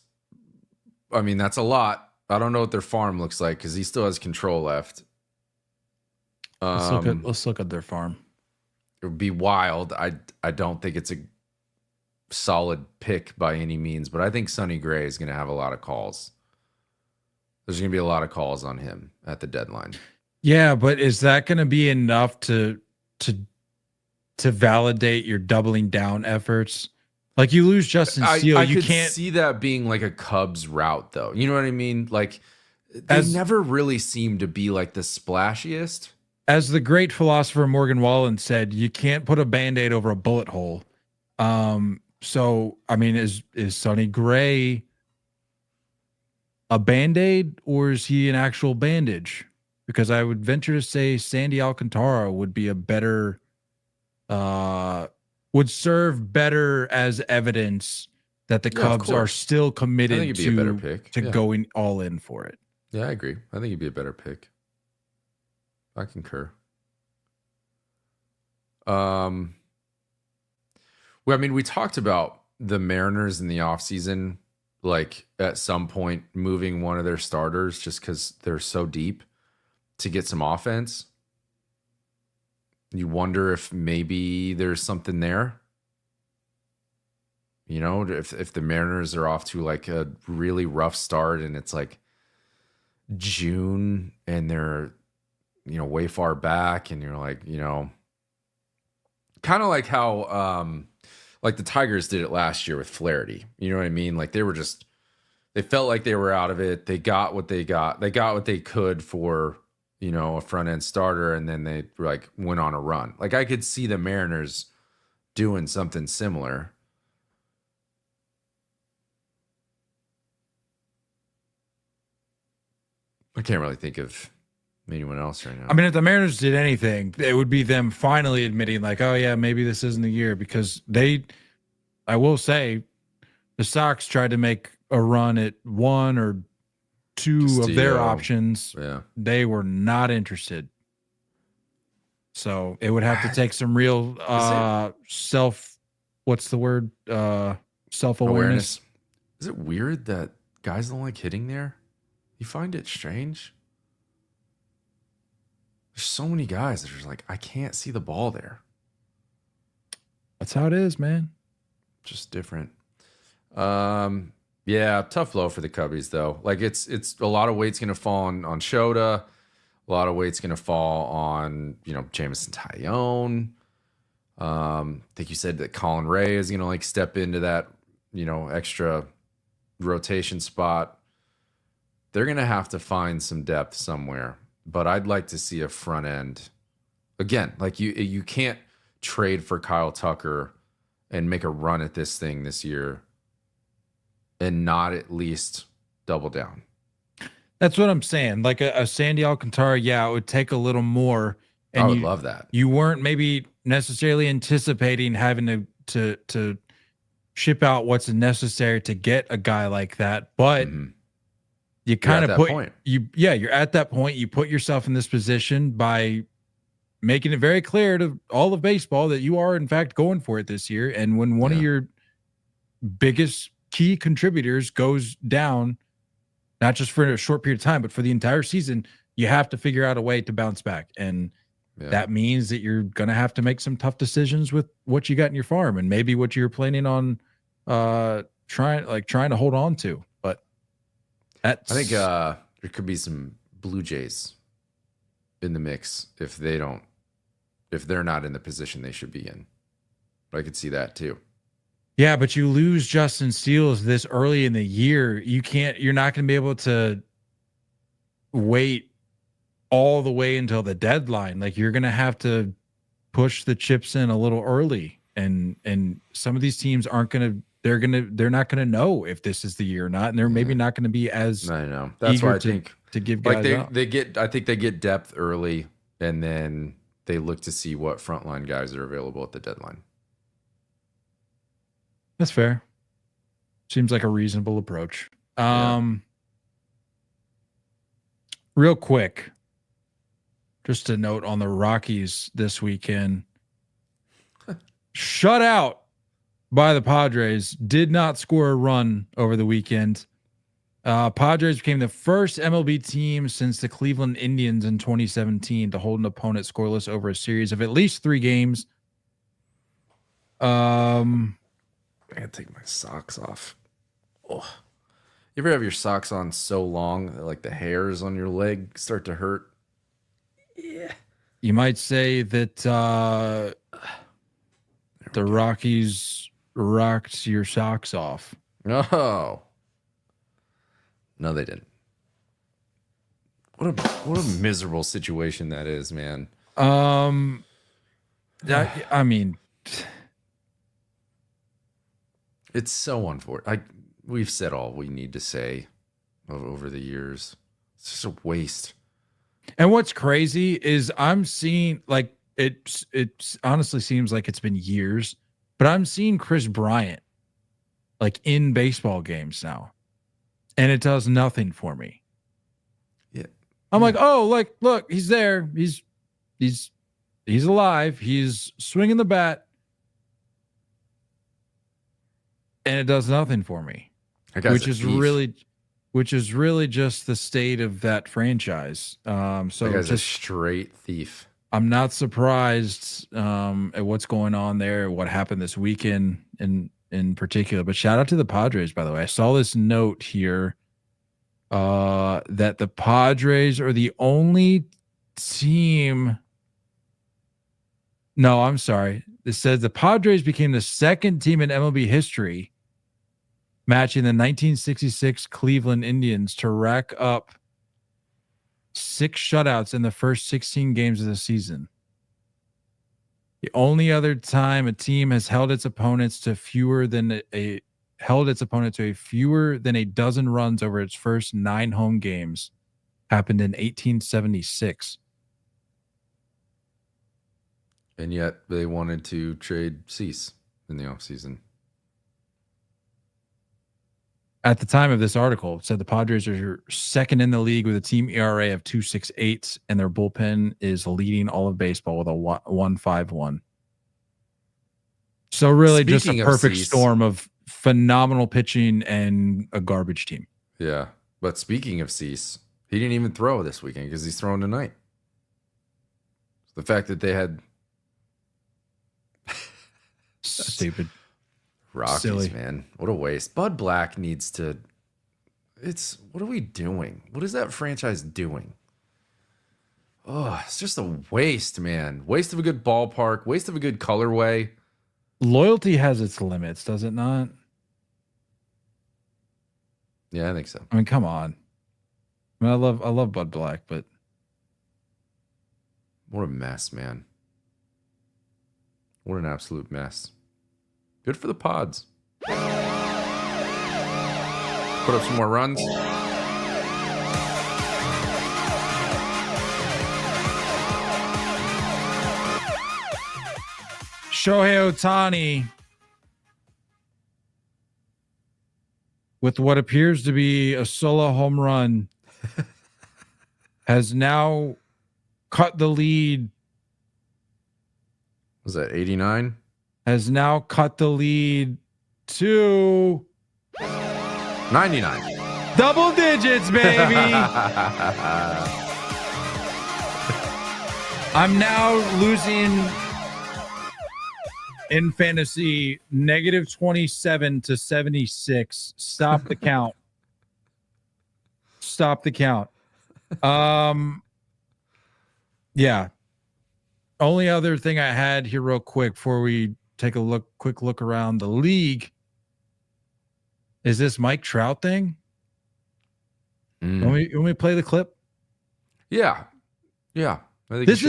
I mean, that's a lot. I don't know what their farm looks like because he still has control left. Let's look at their farm. It would be wild. I don't think it's a solid pick by any means, but I think Sonny Gray is going to have a lot of calls. There's going to be a lot of calls on him at the deadline. Yeah, but is that going to be enough to validate your doubling down efforts? Like you lose Justin Steele, you can't see that being like a Cubs route, though. You know what I mean? Like they never really seem to be like the splashiest. As the great philosopher Morgan Wallen said, you can't put a Band-Aid over a bullet hole. So I mean, is Sonny Gray a Band-Aid or is he an actual bandage? Because I would venture to say Sandy Alcantara would be a better, would serve better as evidence that the Cubs are still committed to going all in for it. Yeah, I agree. I think he'd be a better pick. I concur. Well, I mean, we talked about the Mariners in the offseason, like at some point moving one of their starters just because they're so deep to get some offense. You wonder if maybe there's something there. You know, if the Mariners are off to like a really rough start and it's like June and they're, you know, way far back and you're like, you know, kind of like how like the Tigers did it last year with Flaherty. You know what I mean? Like they felt like they were out of it. They got what they got. They got what they could for, you know, a front end starter, and then they like went on a run. Like I could see the Mariners doing something similar. I can't really think of anyone else right now. I mean, if the Mariners did anything, it would be them finally admitting like, oh yeah, maybe this isn't the year, because I will say the Sox tried to make a run at one or two of their options. Yeah. They were not interested. So it would have to take some real self-awareness. Is it weird that guys don't like hitting there? You find it strange? There's so many guys that are just like, I can't see the ball there. That's how it is, man. Just different. Yeah, tough blow for the Cubbies though. Like it's a lot of weight's gonna fall on Shota. A lot of weight's gonna fall on, you know, Jameson Taillon. I think you said that Colin Ray is gonna like step into that, you know, extra rotation spot. They're gonna have to find some depth somewhere. But I'd like to see a front end. Again, like you can't trade for Kyle Tucker and make a run at this thing this year and not at least double down. That's what I'm saying. Like a Sandy Alcantara, yeah, it would take a little more. And I would love that. You weren't maybe necessarily anticipating having to ship out what's necessary to get a guy like that, but you kind of you're at that point. You put yourself in this position by making it very clear to all of baseball that you are in fact going for it this year. And when one of your biggest key contributors goes down, not just for a short period of time, but for the entire season, you have to figure out a way to bounce back. And that means that you're going to have to make some tough decisions with what you got in your farm and maybe what you're planning on trying to hold on to. But I think there could be some Blue Jays in the mix if they're not in the position they should be in. But I could see that too. Yeah, but you lose Justin Steele this early in the year. You're not going to be able to wait all the way until the deadline. Like you're going to have to push the chips in a little early. And some of these teams they're not going to know if this is the year or not. And they're maybe not going to be as I know. That's why I think to give guys like they get depth early and then they look to see what frontline guys are available at the deadline. That's fair. Seems like a reasonable approach. Real quick, just a note on the Rockies this weekend. Shut out by the Padres. Did not score a run over the weekend. Padres became the first MLB team since the Cleveland Indians in 2017 to hold an opponent scoreless over a series of at least 3 games. I gotta take my socks off. Oh. You ever have your socks on so long that like the hairs on your leg start to hurt? Yeah. You might say that the Rockies rocked your socks off. Oh. No, they didn't. What a miserable situation that is, man. I mean, it's so unfortunate. We've said all we need to say over the years. It's just a waste. And what's crazy is I'm seeing, like, it honestly seems like it's been years, but I'm seeing Chris Bryant like in baseball games now, and it does nothing for me. Yeah, I'm like, oh, like, look, he's there. He's alive. He's swinging the bat, and it does nothing for me. Which is really just the state of that franchise. So that guy's just a straight thief. I'm not surprised at what's going on there, what happened this weekend in particular. But shout out to the Padres, by the way. I saw this note here that the Padres are the only team. No, I'm sorry. It says the Padres became the second team in MLB history matching the 1966 Cleveland Indians to rack up 6 shutouts in the first 16 games of the season. The only other time a team has held its opponents to fewer than a dozen runs over its first 9 home games happened in 1876. And yet they wanted to trade Cease in the offseason. At the time of this article, it said the Padres are second in the league with a team ERA of 2.68, and their bullpen is leading all of baseball with a 1.51. So really just a perfect storm of phenomenal pitching and a garbage team. Yeah. But speaking of Cease, he didn't even throw this weekend because he's throwing tonight. The fact that they had stupid Rockies, silly. Man. What a waste. Bud Black needs to. What are we doing? What is that franchise doing? Oh, it's just a waste, man. Waste of a good ballpark. Waste of a good colorway. Loyalty has its limits, does it not? Yeah, I think so. I mean, come on. I mean, I love Bud Black, but what a mess, man. What an absolute mess. Good for the Pods. Put up some more runs. Shohei Ohtani, with what appears to be a solo home run, has now cut the lead. Was that 89? Has now cut the lead to 99. Double digits, baby. I'm now losing in fantasy -27 to 76. Stop the count. Stop the count. Yeah. Only other thing I had here real quick before we take a quick look around the league is this Mike Trout thing. When we play the clip? Yeah. I think this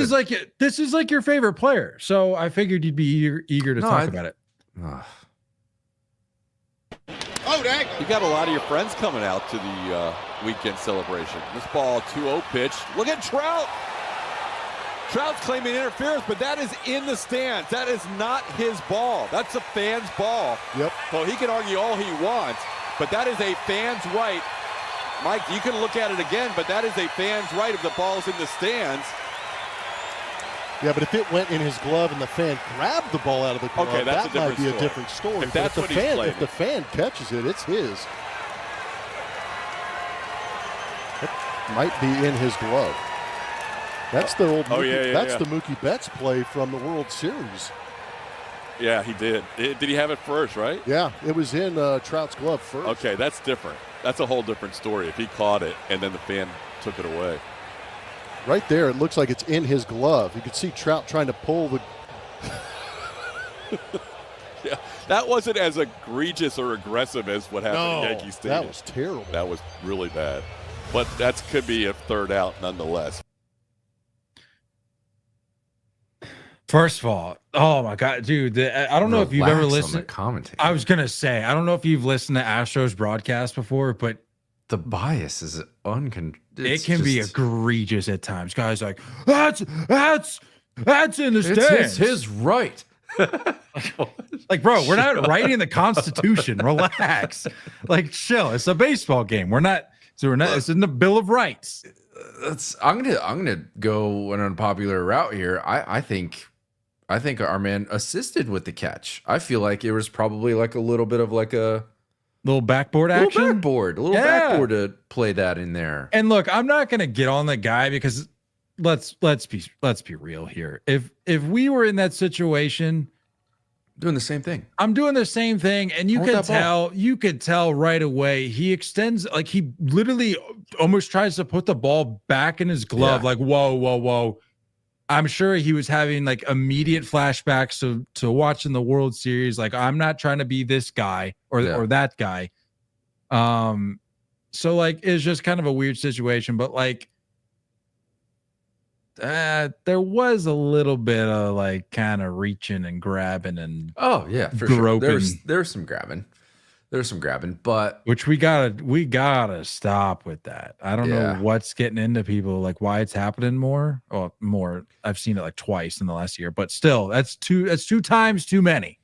is like your favorite player. So I figured you'd be eager to talk about it. Oh, dang. You got a lot of your friends coming out to the weekend celebration. This ball 2-0 pitch. Look at Trout. Trout's claiming interference, but that is in the stands. That is not his ball. That's a fan's ball. Yep. Well, he can argue all he wants, but that is a fan's right. Mike, you can look at it again, but that is a fan's right if the ball's in the stands. Yeah, but if it went in his glove and the fan grabbed the ball out of the glove, okay, that might be a different story. If that's but if the fan catches it, it's his. might be in his glove. That's the old. That's the Mookie Betts play from the World Series. Yeah, he did. Did he have it first, right? Yeah, it was in Trout's glove first. Okay, that's different. That's a whole different story. If he caught it and then the fan took it away. Right there, it looks like it's in his glove. You could see Trout trying to pull the. Yeah, that wasn't as egregious or aggressive as what happened at Yankee Stadium. That was terrible. That was really bad. But that could be a third out nonetheless. First of all, oh my God, dude, I don't know if you've ever listened. I was going to say, I don't know if you've listened to Astros broadcast before, but the bias is it can be egregious at times. Guys like, that's in the stands. It's his right. Like, bro, we're not writing the Constitution. Relax. Like, chill. It's a baseball game. It's in the Bill of Rights. I'm gonna go an unpopular route here. I think our man assisted with the catch. I feel like it was probably like a little bit of like a little backboard action. A little backboard to play that in there. And look, I'm not gonna get on the guy because let's be real here. If we were in that situation, doing the same thing. I'm doing the same thing, and you could tell right away he extends, like he literally almost tries to put the ball back in his glove, like whoa. I'm sure he was having like immediate flashbacks to watching the World Series. Like, I'm not trying to be this guy or that guy. So like it's just kind of a weird situation, but like there was a little bit of like kind of reaching and grabbing and for sure. There's some grabbing, but which we gotta stop with that. I don't know what's getting into people, like why it's happening more. I've seen it like twice in the last year, but still that's two times too many.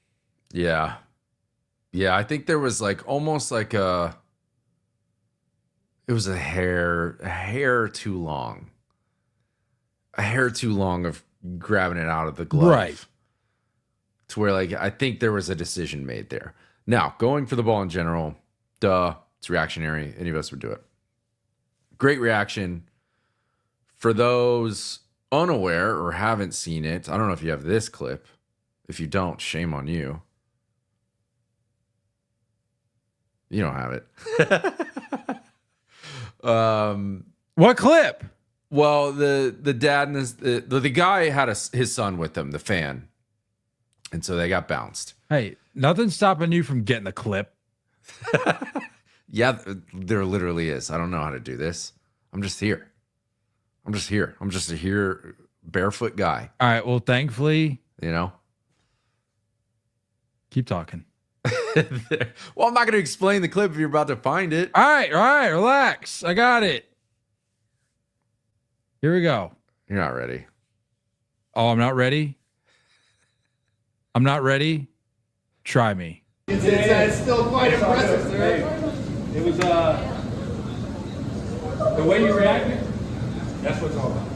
Yeah. I think there was like almost like it was a hair too long. A hair too long of grabbing it out of the glove. Right. To where like I think there was a decision made there. Now, going for the ball in general, it's reactionary. Any of us would do it. Great reaction. For those unaware or haven't seen it, I don't know if you have this clip. If you don't, shame on you. You don't have it. What clip? Well, the dad and the guy had his son with him, the fan. And so they got bounced. Hey, nothing's stopping you from getting the clip. Yeah, there literally is. I don't know how to do this. I'm just here. I'm just a here barefoot guy. All right. Well, thankfully, keep talking. Well, I'm not going to explain the clip if you're about to find it. All right. Relax. I got it. Here we go. You're not ready. Oh, I'm not ready? I'm not ready? Try me. It's still quite impressive, sir. It was, the way you reacted, that's what it's all about.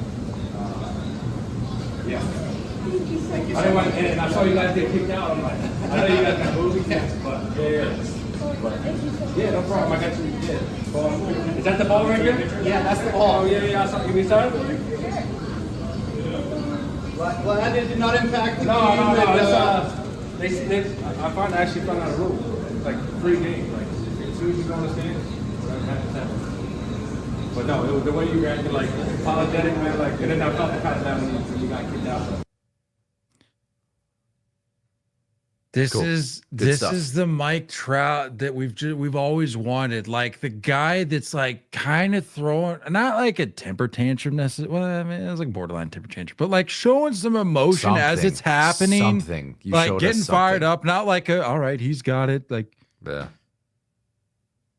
Yeah. I didn't want to, and I saw you guys get kicked out. I'm like, I know you guys got moving cats, but yeah, no problem. I got you. Yeah. Is that the ball right there? Yeah, that's the ball. Oh, yeah. I saw you. We saw it? Well, that did not impact the game. No. I actually found out a rule. It's like free game. Like as soon as you go on the stand, whatever happens, happens. But no, it was the way you reacted, like apologetic, man. Like, and then I felt the kind of that when you got kicked out. This is the Mike Trout that we've always wanted, like the guy that's like kind of throwing, not like a temper tantrum necessarily. Well, I mean, it's like borderline temper tantrum, but like showing some emotion as it's happening. Like getting fired up, not like all right, he's got it. Like, go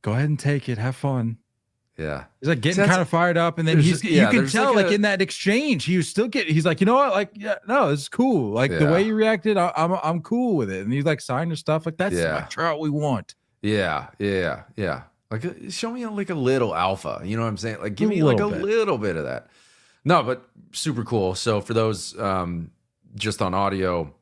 ahead and take it, have fun. Yeah, he's like getting kind of fired up, and then you can tell like in that exchange, he was still he's like, you know what, like, yeah, no, it's cool. Like the way you reacted, I'm cool with it, and he's like signing stuff like that's like Trout we want. Yeah. Like show me like a little alpha, you know what I'm saying? Like give me like a little bit of that. No, but super cool. So for those just on audio,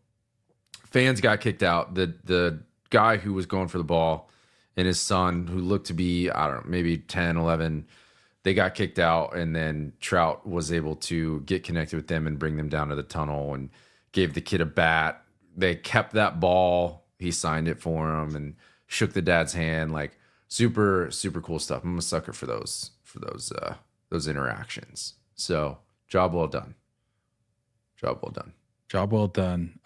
fans got kicked out. The guy who was going for the ball and his son, who looked to be, I don't know, maybe 10, 11, they got kicked out, and then Trout was able to get connected with them and bring them down to the tunnel and gave the kid a bat. They kept that ball. He signed it for him and shook the dad's hand. Like super, super cool stuff. I'm a sucker for those interactions. So job well done. Job well done. Job well done.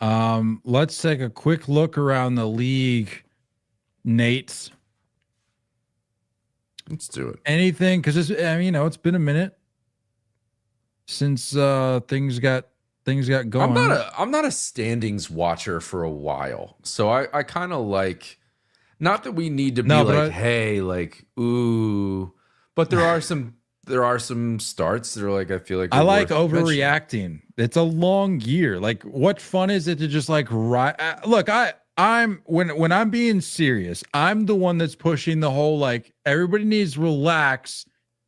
Let's take a quick look around the league. Nate, Let's do it. anything? Because it's been a minute since things got going. I'm not a standings watcher for a while, so I kind of like, not that we need to be hey, like ooh, but there are some starts that are like, I feel like I like overreacting. It's a long year. Like, what fun is it to just like look, I'm when I'm being serious, I'm the one that's pushing the whole like everybody needs to relax.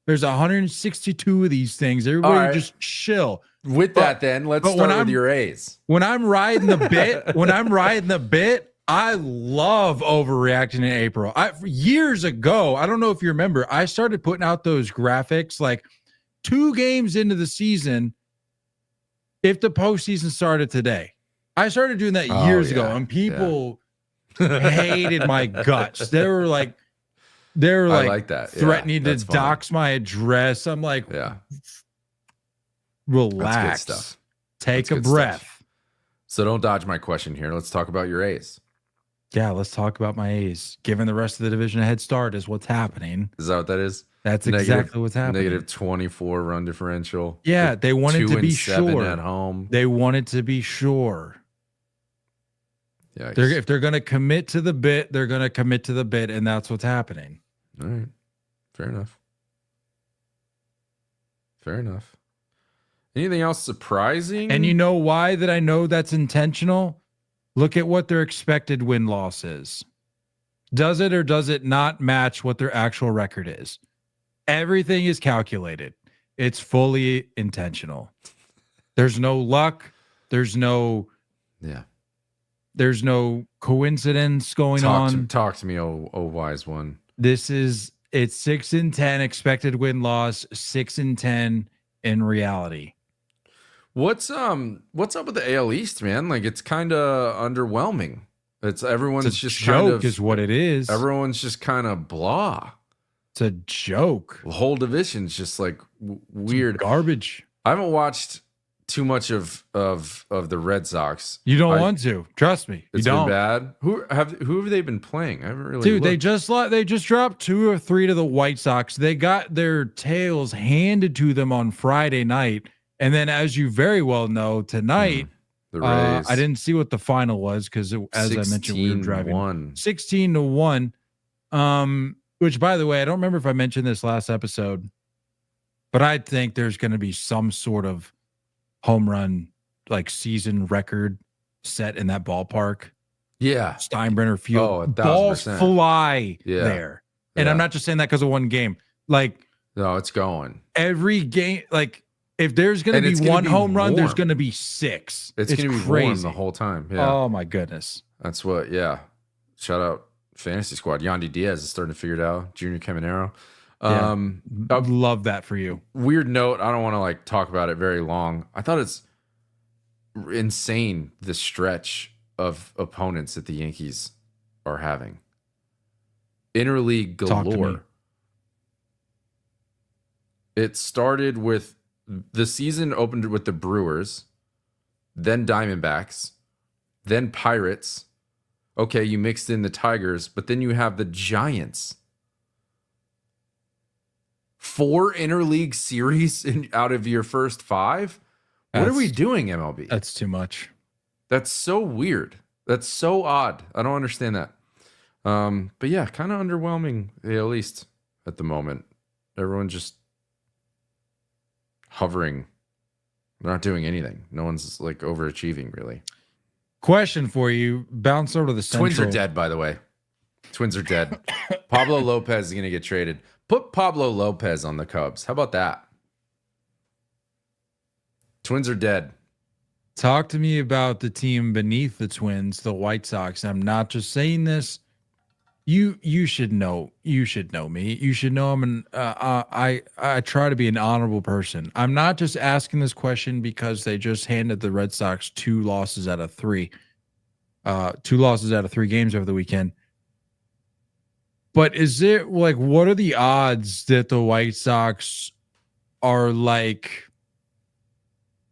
There's 162 of these things. Everybody just chill. With that, then let's start with your A's. When I'm riding the bit, I love overreacting in April. Years ago, I don't know if you remember, I started putting out those graphics like 2 games into the season. If the postseason started today, I started doing that years ago, and people hated my guts. They were like that. threatening to dox my address. I'm like, relax, stuff. Take a breath. Stuff. So don't dodge my question here. Let's talk about your A's. Yeah, let's talk about my A's. Giving the rest of the division a head start is what's happening. Is that what that is? That's exactly what's happening. Negative 24 run differential. Yeah, they wanted to be sure. At home. They wanted to be sure. Yeah. If they're going to commit to the bit, they're going to commit to the bit, and that's what's happening. All right. Fair enough. Fair enough. Anything else surprising? And you know why that I know that's intentional? Look at what their expected win-loss is. Does it or does it not match what their actual record is? Everything is calculated. It's fully intentional. There's no luck. There's no coincidence going on. Talk to me, oh wise one. It's 6-10 expected win-loss, 6-10 in reality. What's up with the AL East, man? Like, it's kind of underwhelming. Everyone's just joke is what it is. Everyone's just kind of blah. It's a joke. The whole division's just like weird garbage. I haven't watched too much of the Red Sox. You don't want to. Trust me. It's been bad. Who have they been playing? I haven't really. Dude, they just dropped 2 or 3 to the White Sox. They got their tails handed to them on Friday night, and then, as you very well know, tonight. The Rays. I didn't see what the final was because, as I mentioned, we were driving 16-1. Which, by the way, I don't remember if I mentioned this last episode, but I think there's going to be some sort of home run, like season record set in that ballpark. Yeah, Steinbrenner Field. Oh, 1,000%. Balls fly there, and I'm not just saying that because of one game. Like, no, it's going every game. Like, if there's going to be one home run, there's going to be 6. It's going to be crazy. warm the whole time. Yeah. Oh my goodness. That's what. Yeah. Shout out Fantasy Squad. Yandy Diaz is starting to figure it out. Junior Caminero. I love that for you. Weird note. I don't want to like talk about it very long. I thought it's insane the stretch of opponents that the Yankees are having. Interleague galore. It started with the season opened with the Brewers, then Diamondbacks, then Pirates. Okay, you mixed in the Tigers, but then you have the Giants. 4 interleague series out of your first 5? What are we doing, MLB? That's too much. That's so weird. That's so odd. I don't understand that. But yeah, kind of underwhelming, at least at the moment. Everyone's just hovering. They're not doing anything. No one's like overachieving, really. Question for you. Bounce over to the Central. Twins are dead, by the way. Twins are dead. Pablo Lopez is going to get traded. Put Pablo Lopez on the Cubs. How about that? Twins are dead. Talk to me about the team beneath the Twins, the White Sox. I'm not just saying this You should know. You should know me. You should know I'm an. I try to be an honorable person. I'm not just asking this question because they just handed the Red Sox 2 losses out of 3. 2 losses out of 3 games over the weekend. But is it like, what are the odds that the White Sox are like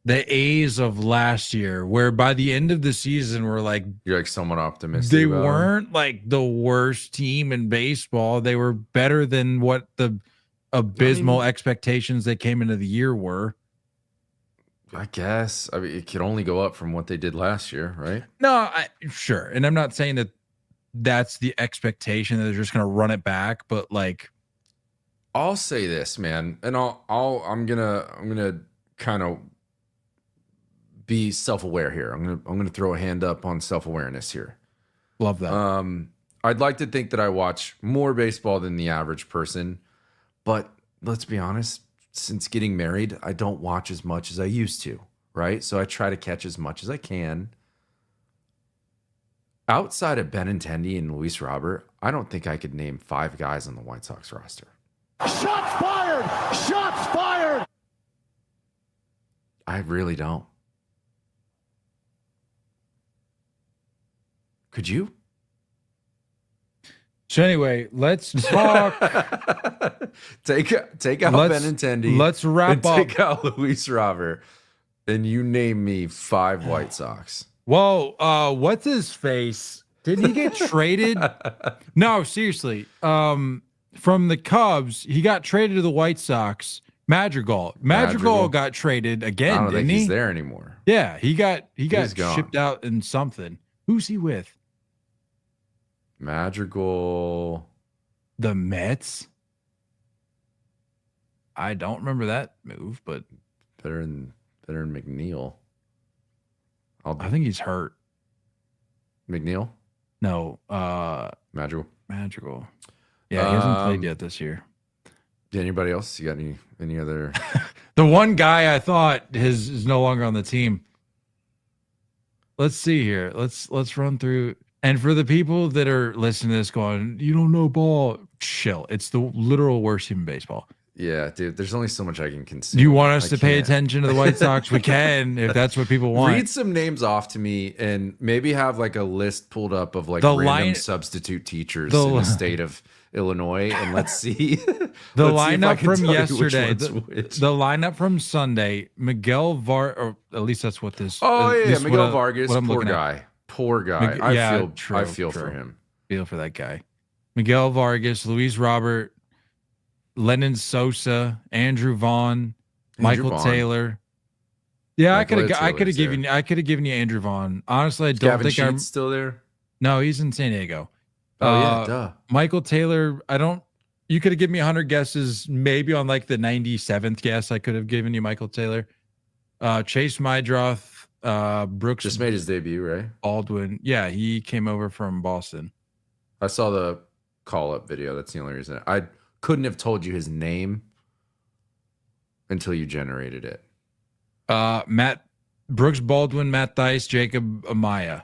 the A's of last year, where by the end of the season, we're like, You're like somewhat optimistic. they about them? weren't like the worst team in baseball. They were better than what the abysmal expectations they came into the year were. I guess. I mean, it could only go up from what they did last year, right? No, sure. And I'm not saying that that's the expectation that they're just going to run it back, but like, I'll say this, man, and I'm gonna kind of be self-aware here. I'm gonna throw a hand up on self-awareness here. love that. I'd like to think that I watch more baseball than the average person, but let's be honest, since getting married, I don't watch as much as I used to, right? So I try to catch as much as I can. Outside of Benintendi and Luis Robert, I don't think I could name 5 guys on the White Sox roster. Shots fired! Shots fired! I really don't. Could you? So anyway, let's talk. take out Benintendi. Let's wrap and up. Take out Luis Robert, and you name me 5 White Sox. Well, what's his face? Did he get traded? No, seriously. From the Cubs, he got traded to the White Sox. Madrigal got traded again. I don't think didn't he's he? there anymore. Yeah, he got gone. shipped out in something. Who's he with? Madrigal. The Mets. I don't remember that move, but Better than McNeil. I think he's hurt. McNeil? No, Madrigal. Yeah, he hasn't played yet this year. Anybody else? You got any other? The one guy I thought is no longer on the team. Let's see here. Let's run through. And for the people that are listening to this going, you don't know ball, chill. It's the literal worst team in baseball. Yeah, dude. There's only so much I can consume. Do you want us I to pay can't. attention to the White Sox? We can, if that's what people want. Read some names off to me, and maybe have like a list pulled up of like The random substitute teachers in the state of Illinois, and let's see The let's see if I lineup can from tell you which yesterday, one's the which. lineup from Sunday, or at least that's what this. Oh at yeah, least Miguel what Vargas, I'm poor looking at. guy. Poor guy. I feel for him. Feel for that guy. Miguel Vargas, Luis Robert, Lennon Sosa, Andrew Vaughn, Michael Vaughn. Taylor. Yeah, I could have Taylor's given you Andrew Vaughn. Honestly, I Is don't Gavin think I'm. Sheets still there? No, he's in San Diego. Oh yeah, duh. Michael Taylor, I don't. You could have given me 100 guesses, maybe on like the 97th guess. I could have given you Michael Taylor. Chase Mydroth, Brooks Just made his debut, right? Baldwin. Yeah, he came over from Boston. I saw the call-up video. That's the only reason. I couldn't have told you his name until you generated it. Brooks Baldwin, Matt Thies, Jacob Amaya.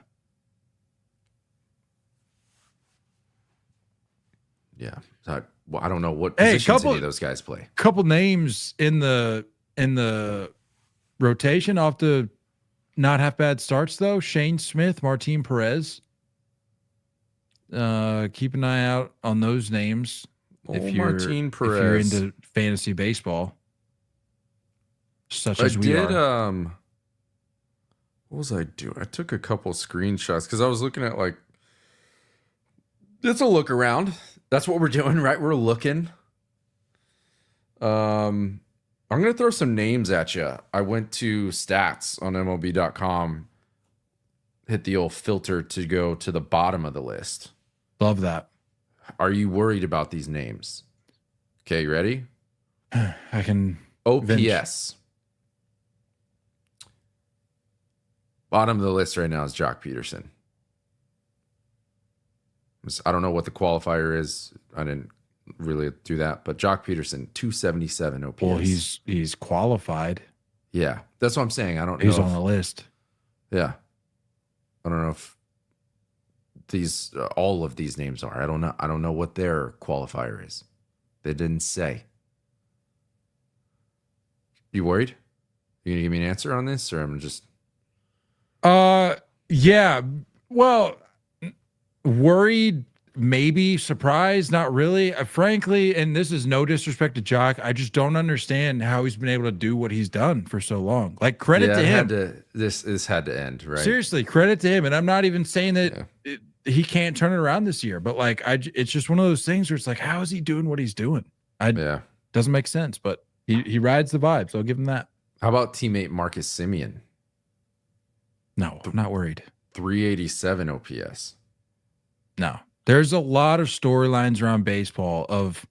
Yeah. I don't know what positions any of those guys play. Couple names in the rotation off the not half bad starts though. Shane Smith, Martin Perez. Keep an eye out on those names if you're into fantasy baseball, such as we are. What was I doing? I took a couple screenshots because I was looking at like. It's a look around. That's what we're doing, right? We're looking. I'm gonna throw some names at you. I went to stats on MLB.com, hit the old filter to go to the bottom of the list. Love that. Are you worried about these names? Okay, you ready? I can. OPS. Bottom of the list right now is Jock Peterson. I don't know what the qualifier is. I didn't really do that, but Jock Peterson, 277 OPS. Well, he's qualified. Yeah, that's what I'm saying. I don't know. He's on the list. Yeah. I don't know if these all of these names are. I don't know. I don't know what their qualifier is. They didn't say. You worried? You gonna give me an answer on this, or I'm just? Yeah. Well, worried, maybe. Surprised, not really. Frankly, and this is no disrespect to Jock, I just don't understand how he's been able to do what he's done for so long. Like, credit to him. This had to end, right? Seriously, credit to him. And I'm not even saying that he can't turn it around this year, but like, it's just one of those things where it's like, how is he doing what he's doing? Doesn't make sense, but he rides the vibe, so I'll give him that. How about teammate Marcus Semien? No, I'm not worried. 387 OPS. No. There's a lot of storylines around baseball of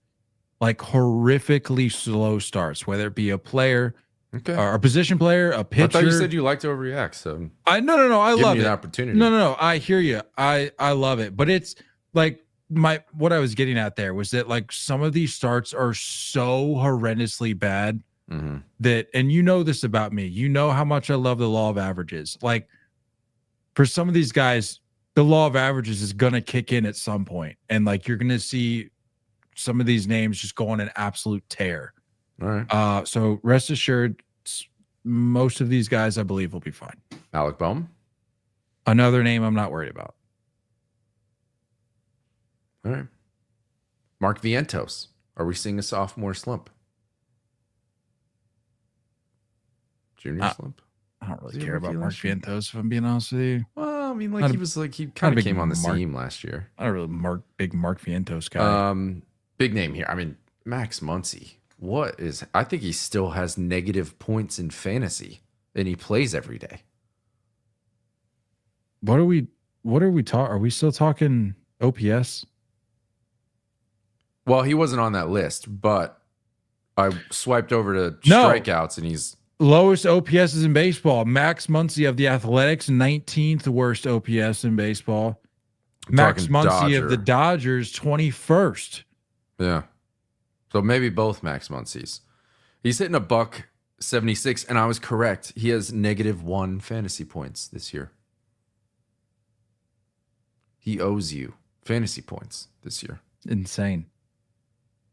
like horrifically slow starts, whether it be a player, or a position player, a pitcher. I thought you said you liked to overreact, so no. I love it. The opportunity. No. I hear you. I love it, but it's like what I was getting at there was that like some of these starts are so horrendously bad that, and you know this about me, you know how much I love the law of averages. Like for some of these guys, the law of averages is going to kick in at some point, and like you're going to see some of these names just go on an absolute tear. All right. So rest assured, most of these guys I believe will be fine. Alec Bohm, another name I'm not worried about. All right. Mark Vientos, are we seeing a sophomore slump? Junior slump? I don't really care about Mark Vientos, if I'm being honest with you. Well, I mean, like he kind of came on the scene last year. Not a really big Mark Vientos guy. Big name here. I mean, Max Muncy. I think he still has negative points in fantasy, and he plays every day. What are we talking? Are we still talking OPS? Well, he wasn't on that list, but I swiped over to strikeouts, and he's lowest OPS is in baseball. Max Muncy of the Athletics, 19th worst OPS in baseball. Max Muncy of the Dodgers, 21st. Yeah. So maybe both Max Muncy's. He's hitting $176, and I was correct. He has -1 fantasy points this year. He owes you fantasy points this year. Insane.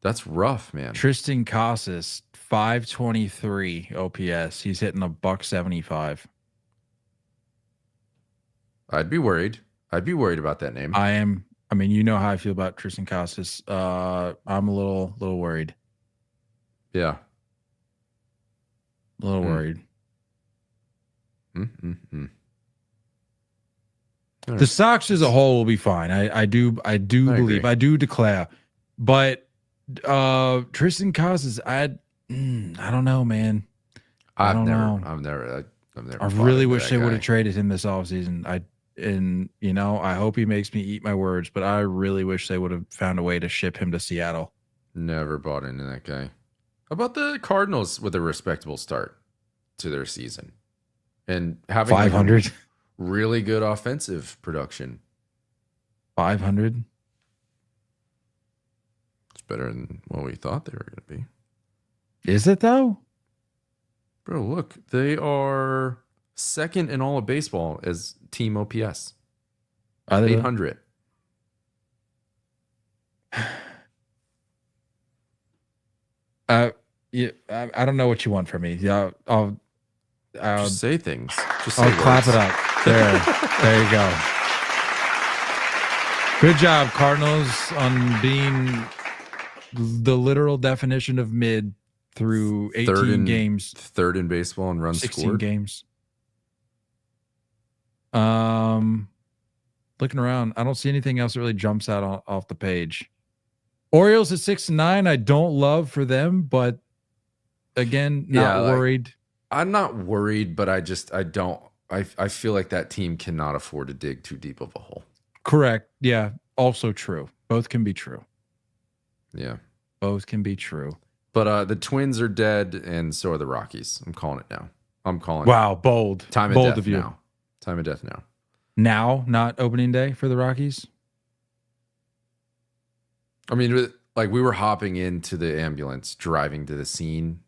That's rough, man. Tristan Casas, 523 OPS. He's hitting $175. I'd be worried. I'd be worried about that name. I am. I mean, you know how I feel about Tristan Casas. I'm a little worried. Yeah. A little worried. The Sox as a whole will be fine. I do believe. I do declare. But Tristan Casas, I don't know, man. I really wish they would have traded him this offseason. I hope he makes me eat my words, but I really wish they would have found a way to ship him to Seattle. Never bought into that guy. How about the Cardinals with a respectable start to their season and having 500 really good offensive production? 500. It's better than what we thought they were going to be. Is it though? Bro, look, they are second in all of baseball as team OPS. 800. Yeah, I don't know what you want from me. Yeah, I'll just say things. I'll clap it up. There you go. Good job, Cardinals, on being the literal definition of mid through 18 games. Third in baseball and runs 16 scored. games. Looking around, I don't see anything else that really jumps out off the page. Orioles at 6-9. I don't love for them, but again, not worried. I'm not worried, but I don't. I feel like that team cannot afford to dig too deep of a hole. Correct. Yeah. Also true. Both can be true. Yeah. Both can be true. But the Twins are dead, and so are the Rockies. I'm calling it now. Wow, bold. Time of death now. Time of death now. Now, not opening day for the Rockies? I mean, like we were hopping into the ambulance, driving to the scene.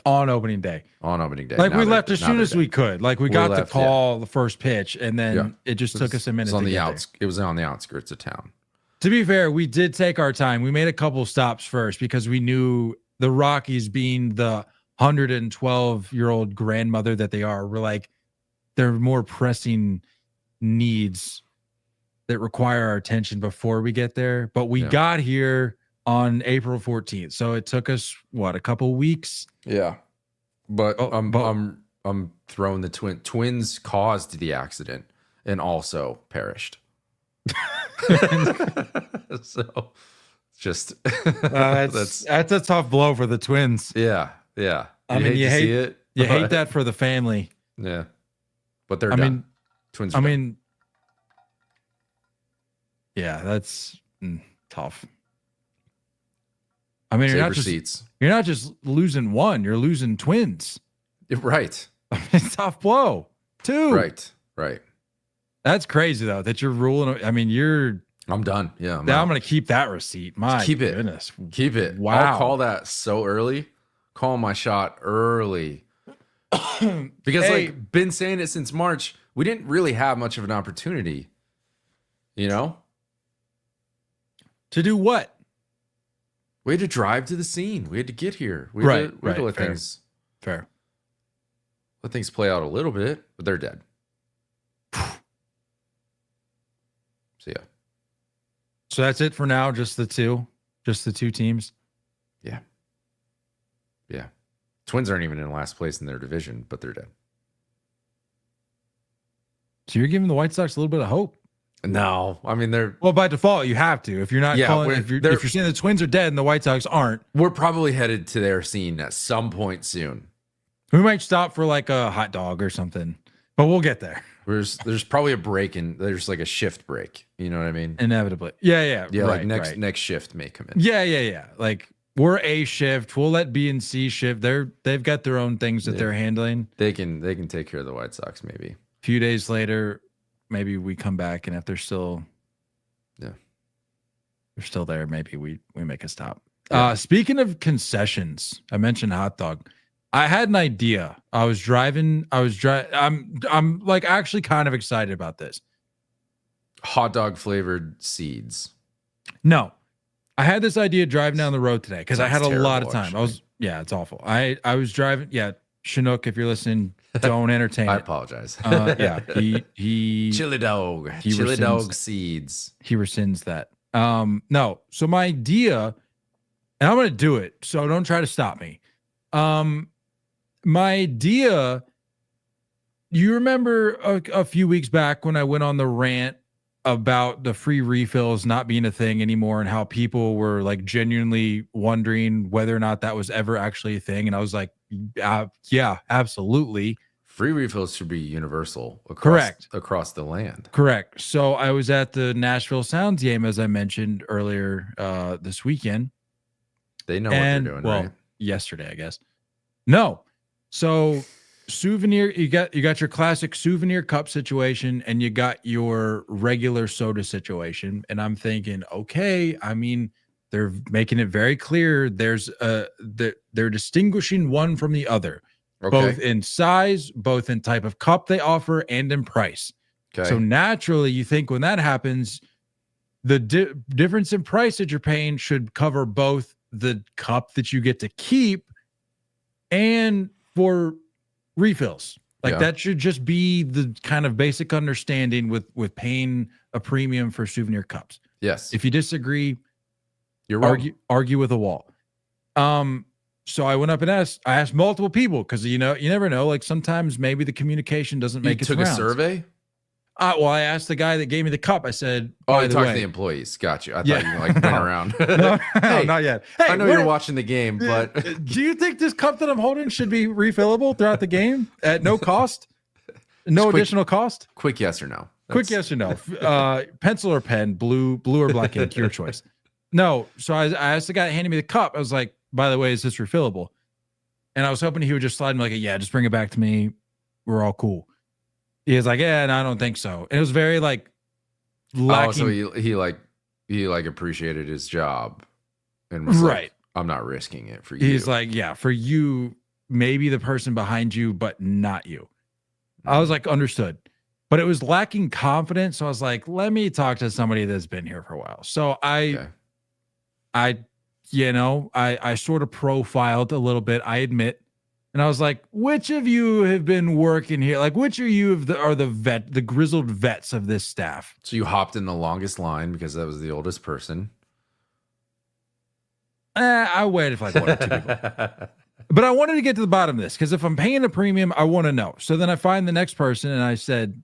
on opening day. On opening day. Like Now we they're- left as now soon they're as dead. we could. Like we got to call the first pitch, and then it just took us a minute. It was on to the get there. It was on the outskirts of town. To be fair, we did take our time. We made a couple stops first because we knew the Rockies, being the 112-year-old grandmother that they are, were like, there are more pressing needs that require our attention before we get there. But we got here on April 14th. So it took us a couple weeks. Yeah. But I'm throwing the twins caused the accident and also perished. So just that's a tough blow for the Twins. yeah. I mean, you hate it. You hate that for the family. Yeah. But they're done. Twins are done. Yeah, that's tough. I mean, you're not just losing one, you're losing twins. Right. It's a tough blow. Two. Right. That's crazy though, that you're ruling. I mean, I'm done. Yeah. I'm going to keep that receipt. My goodness. Keep it. Wow. I'll call that so early. Call my shot early. Because been saying it since March, we didn't really have much of an opportunity. You know? To do what? We had to drive to the scene. We had to get here. We had to let things let things play out a little bit, but they're dead. So yeah. So that's it for now. Just the two teams. Yeah. Twins aren't even in last place in their division, but they're dead. So you're giving the White Sox a little bit of hope. No, I mean they're by default you have to. If you're not calling, if you're saying the Twins are dead and the White Sox aren't, we're probably headed to their scene at some point soon. We might stop for like a hot dog or something, but we'll get there. There's probably a break there's like a shift break. You know what I mean? Inevitably. Yeah. Like next shift may come in. Yeah. Like we're A shift. We'll let B and C shift. They've got their own things that they're handling. They can take care of the White Sox maybe. A few days later, maybe we come back, and if they're still there, maybe we make a stop. Yeah. Speaking of concessions, I mentioned hot dog. I had an idea. I'm like actually kind of excited about this. Hot dog flavored seeds. No. I had this idea driving down the road today because I had a lot of time. Actually. It's awful. I was driving. Yeah. Chinook, if you're listening, don't entertain I it. apologize. He chili dog. Chili dog seeds. He rescinds that. No. So my idea, and I'm gonna do it, so don't try to stop me. My idea, you remember a few weeks back when I went on the rant about the free refills not being a thing anymore and how people were like genuinely wondering whether or not that was ever actually a thing. And I was like, yeah, absolutely. Free refills should be universal across the land. Correct. So I was at the Nashville Sounds game, as I mentioned earlier, this weekend. They know what they're doing, right? Yesterday, I guess. No. So souvenir, you got your classic souvenir cup situation and you got your regular soda situation. And I'm thinking, okay, I mean, they're making it very clear they're distinguishing one from the other, both in size, both in type of cup they offer, and in price. Okay. So naturally, you think when that happens, the difference in price that you're paying should cover both the cup that you get to keep and for refills. That should just be the kind of basic understanding with paying a premium for souvenir cups. Yes. If you disagree, you're wrong. Argue with a wall. So I went up and asked multiple people because you never know. Like sometimes maybe the communication doesn't make its rounds. You took a survey? Well, I asked the guy that gave me the cup. I said, "Oh, you talked to the employees. Got you. I thought you went around." No, not yet. Hey, I know you're watching the game, but do you think this cup that I'm holding should be refillable throughout the game at no cost, additional cost? Quick yes or no. Quick yes or no. Pencil or pen, blue or black ink, your choice. No. So I asked the guy handing me the cup. I was like, "By the way, is this refillable?" And I was hoping he would just slide me like, "Yeah, just bring it back to me. We're all cool." He was like, "Yeah, and I don't think so." And it was very like lacking. Oh, so he appreciated his job and was like, "I'm not risking it for you." He's like, "Yeah, for you, maybe the person behind you, but not you. I was like, understood. But it was lacking confidence. So I was like, let me talk to somebody that's been here for a while. So I sort of profiled a little bit, I admit. And I was like, which of you have been working here? Like, which of you are the grizzled vets of this staff? So you hopped in the longest line because that was the oldest person. I waited for like 1 or 2 people. But I wanted to get to the bottom of this because if I'm paying a premium, I want to know. So then I find the next person and I said,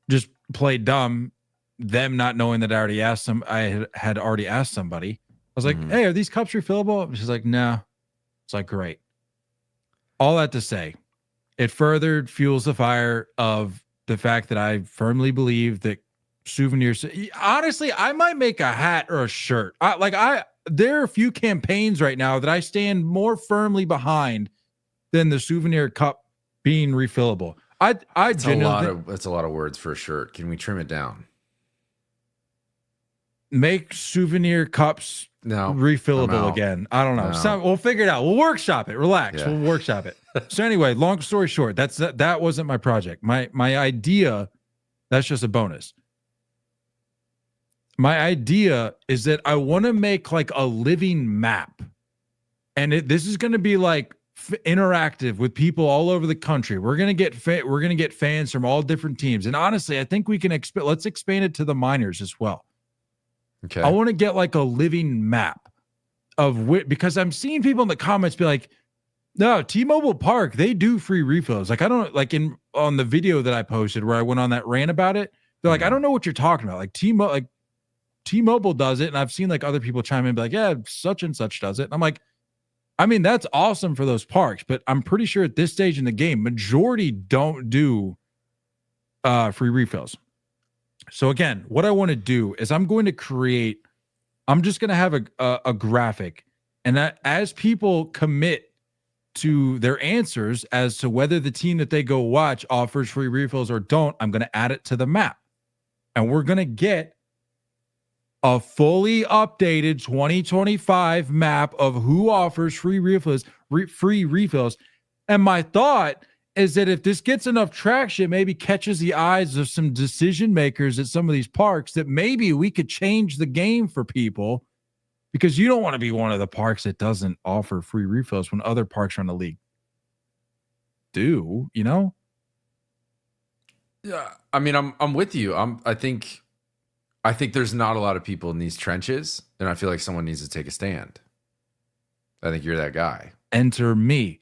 just play dumb, them not knowing that I already asked them. I had already asked somebody. I was like, hey, are these cups refillable? She's like, no. It's like, great. All that to say, it further fuels the fire of the fact that I firmly believe that souvenirs. Honestly, I might make a hat or a shirt. There are a few campaigns right now that I stand more firmly behind than the souvenir cup being refillable. That's a lot of words for a shirt. Can we trim it down? Make souvenir cups refillable again. I don't know. No. We'll figure it out. We'll workshop it. Relax. Yeah. We'll workshop it. So anyway, long story short, that wasn't my project. My idea, that's just a bonus. My idea is that I want to make like a living map. And this is going to be like interactive with people all over the country. We're going to get fans from all different teams. And honestly, I think we can let's expand it to the minors as well. Okay. I want to get like a living map because I'm seeing people in the comments be like, no, T-Mobile Park, they do free refills. Like, I don't like on the video that I posted where I went on that rant about it. They're like, I don't know what you're talking about. Like T-Mobile does it. And I've seen like other people chime in and be like, yeah, such and such does it. And I'm like, I mean, that's awesome for those parks, but I'm pretty sure at this stage in the game, majority don't do free refills. So again, what I want to do is I'm just going to have a graphic, and that as people commit to their answers as to whether the team that they go watch offers free refills or don't, I'm going to add it to the map. And we're going to get a fully updated 2025 map of who offers free refills. And my thought is that if this gets enough traction, maybe catches the eyes of some decision makers at some of these parks, that maybe we could change the game for people, because you don't want to be one of the parks that doesn't offer free refills when other parks around the league do, you know? Yeah. I mean, I'm with you. I think there's not a lot of people in these trenches, and I feel like someone needs to take a stand. I think you're that guy. Enter me.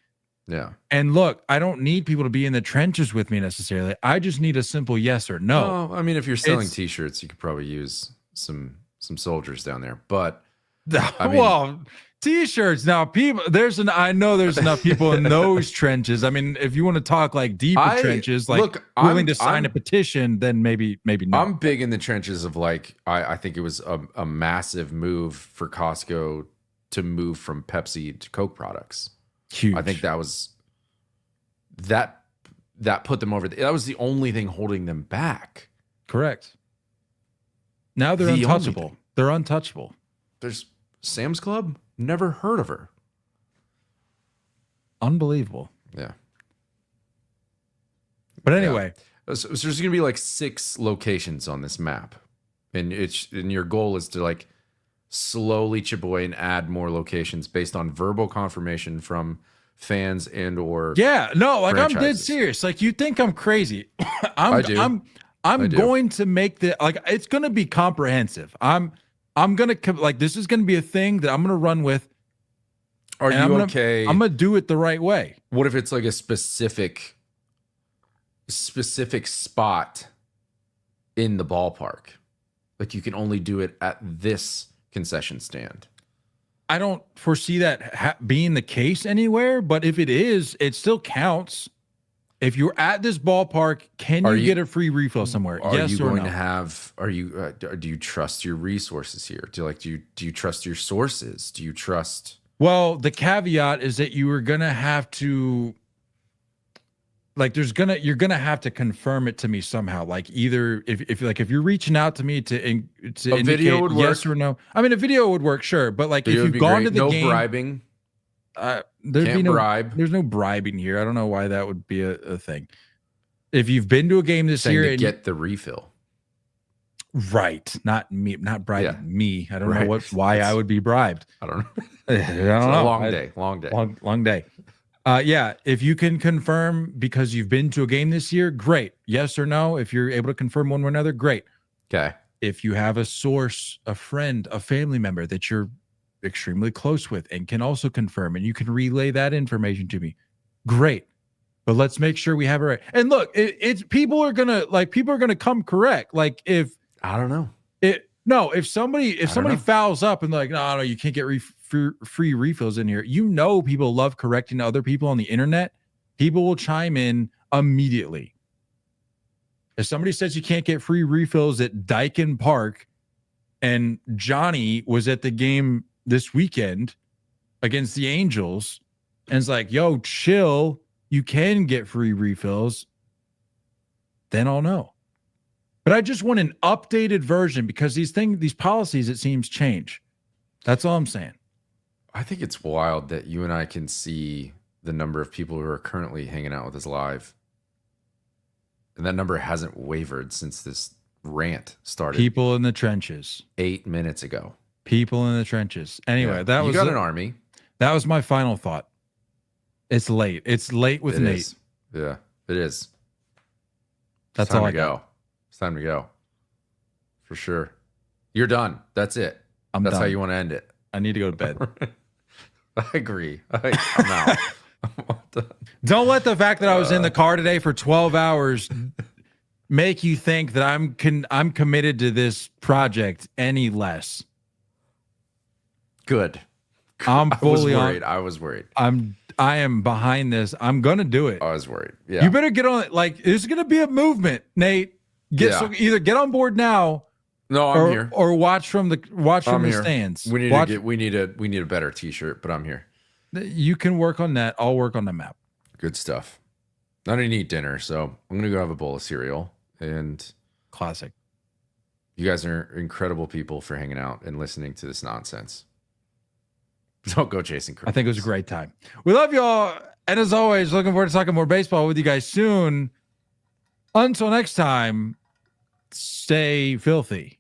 Yeah. And look, I don't need people to be in the trenches with me necessarily. I just need a simple yes or no. Well, I mean, if you're selling t-shirts, you could probably use some soldiers down there. But t-shirts now, people. I know there's enough people in those trenches. I mean, if you want to talk like deeper trenches, like willing to sign a petition, then maybe not. I'm big in the trenches of like I think it was a massive move for Costco to move from Pepsi to Coke products. Huge. I think that put them over. That was the only thing holding them back. Correct. Now they're untouchable. They're untouchable. There's Sam's Club. Never heard of her. Unbelievable. Yeah. But anyway, so there's going to be like 6 locations on this map, and your goal is to like slowly chip away and add more locations based on verbal confirmation from fans and or I'm dead serious. Like, you think I'm crazy? I'm going to make it's going to be comprehensive. I'm going to like, this is going to be a thing that I'm going to run with. Are you okay? I'm going to do it the right way. What if it's like a specific spot in the ballpark? Like, you can only do it at this concession stand. I don't foresee that being the case anywhere, but if it is, it still counts. If you're at this ballpark, can you get a free refill somewhere? Yes or no? Do you trust your resources here? Do you trust your sources? Do you trust? Well, the caveat is that you are going to have to, like, you're going to have to confirm it to me somehow. Like, either if you're reaching out to me to indicate yes or no. I mean, a video would work, sure. But like, if you've gone to the game. No bribing. Can't bribe. There's no bribing here. I don't know why that would be a thing. If you've been to a game this year to and get the refill. Right. Not me, not bribing me. I don't know why I would be bribed. I don't know. I don't know. Long day. Long day. Yeah. If you can confirm because you've been to a game this year, great. Yes or no. If you're able to confirm one way or another, great. Okay. If you have a source, a friend, a family member that you're extremely close with and can also confirm, and you can relay that information to me, great. But let's make sure we have it right. And look, it's people are gonna come correct. Like if I don't know. If somebody fouls up and like, no, you can't get free refills in here. You know, people love correcting other people on the internet. People will chime in immediately. If somebody says you can't get free refills at Dyken Park, and Johnny was at the game this weekend against the Angels, and it's like, yo, chill, you can get free refills, then I'll know. But I just want an updated version because these policies, it seems, change. That's all I'm saying. I think it's wild that you and I can see the number of people who are currently hanging out with us live. And that number hasn't wavered since this rant started. People in the trenches. 8 minutes ago. People in the trenches. Anyway, you got an army. That was my final thought. It's late. It's late with Nate. Yeah, it is. That's all I got. It's time to go. For sure. You're done. That's it. That's done. How you want to end it. I need to go to bed. I agree. I'm out. Don't let the fact that I was in the car today for 12 hours make you think that I'm committed to this project any less. Good. I'm fully worried. I was worried. I am behind this. I'm gonna do it. I was worried. Yeah. You better get on it. Like, there's gonna be a movement, Nate. Either get on board now. No, I'm here. Or watch from the stands. We need a better t-shirt, but I'm here. You can work on that. I'll work on the map. Good stuff. I didn't eat dinner, so I'm gonna go have a bowl of cereal. And classic. You guys are incredible people for hanging out and listening to this nonsense. Don't go chasing crazy. I think it was a great time. We love you all. And as always, looking forward to talking more baseball with you guys soon. Until next time, stay filthy.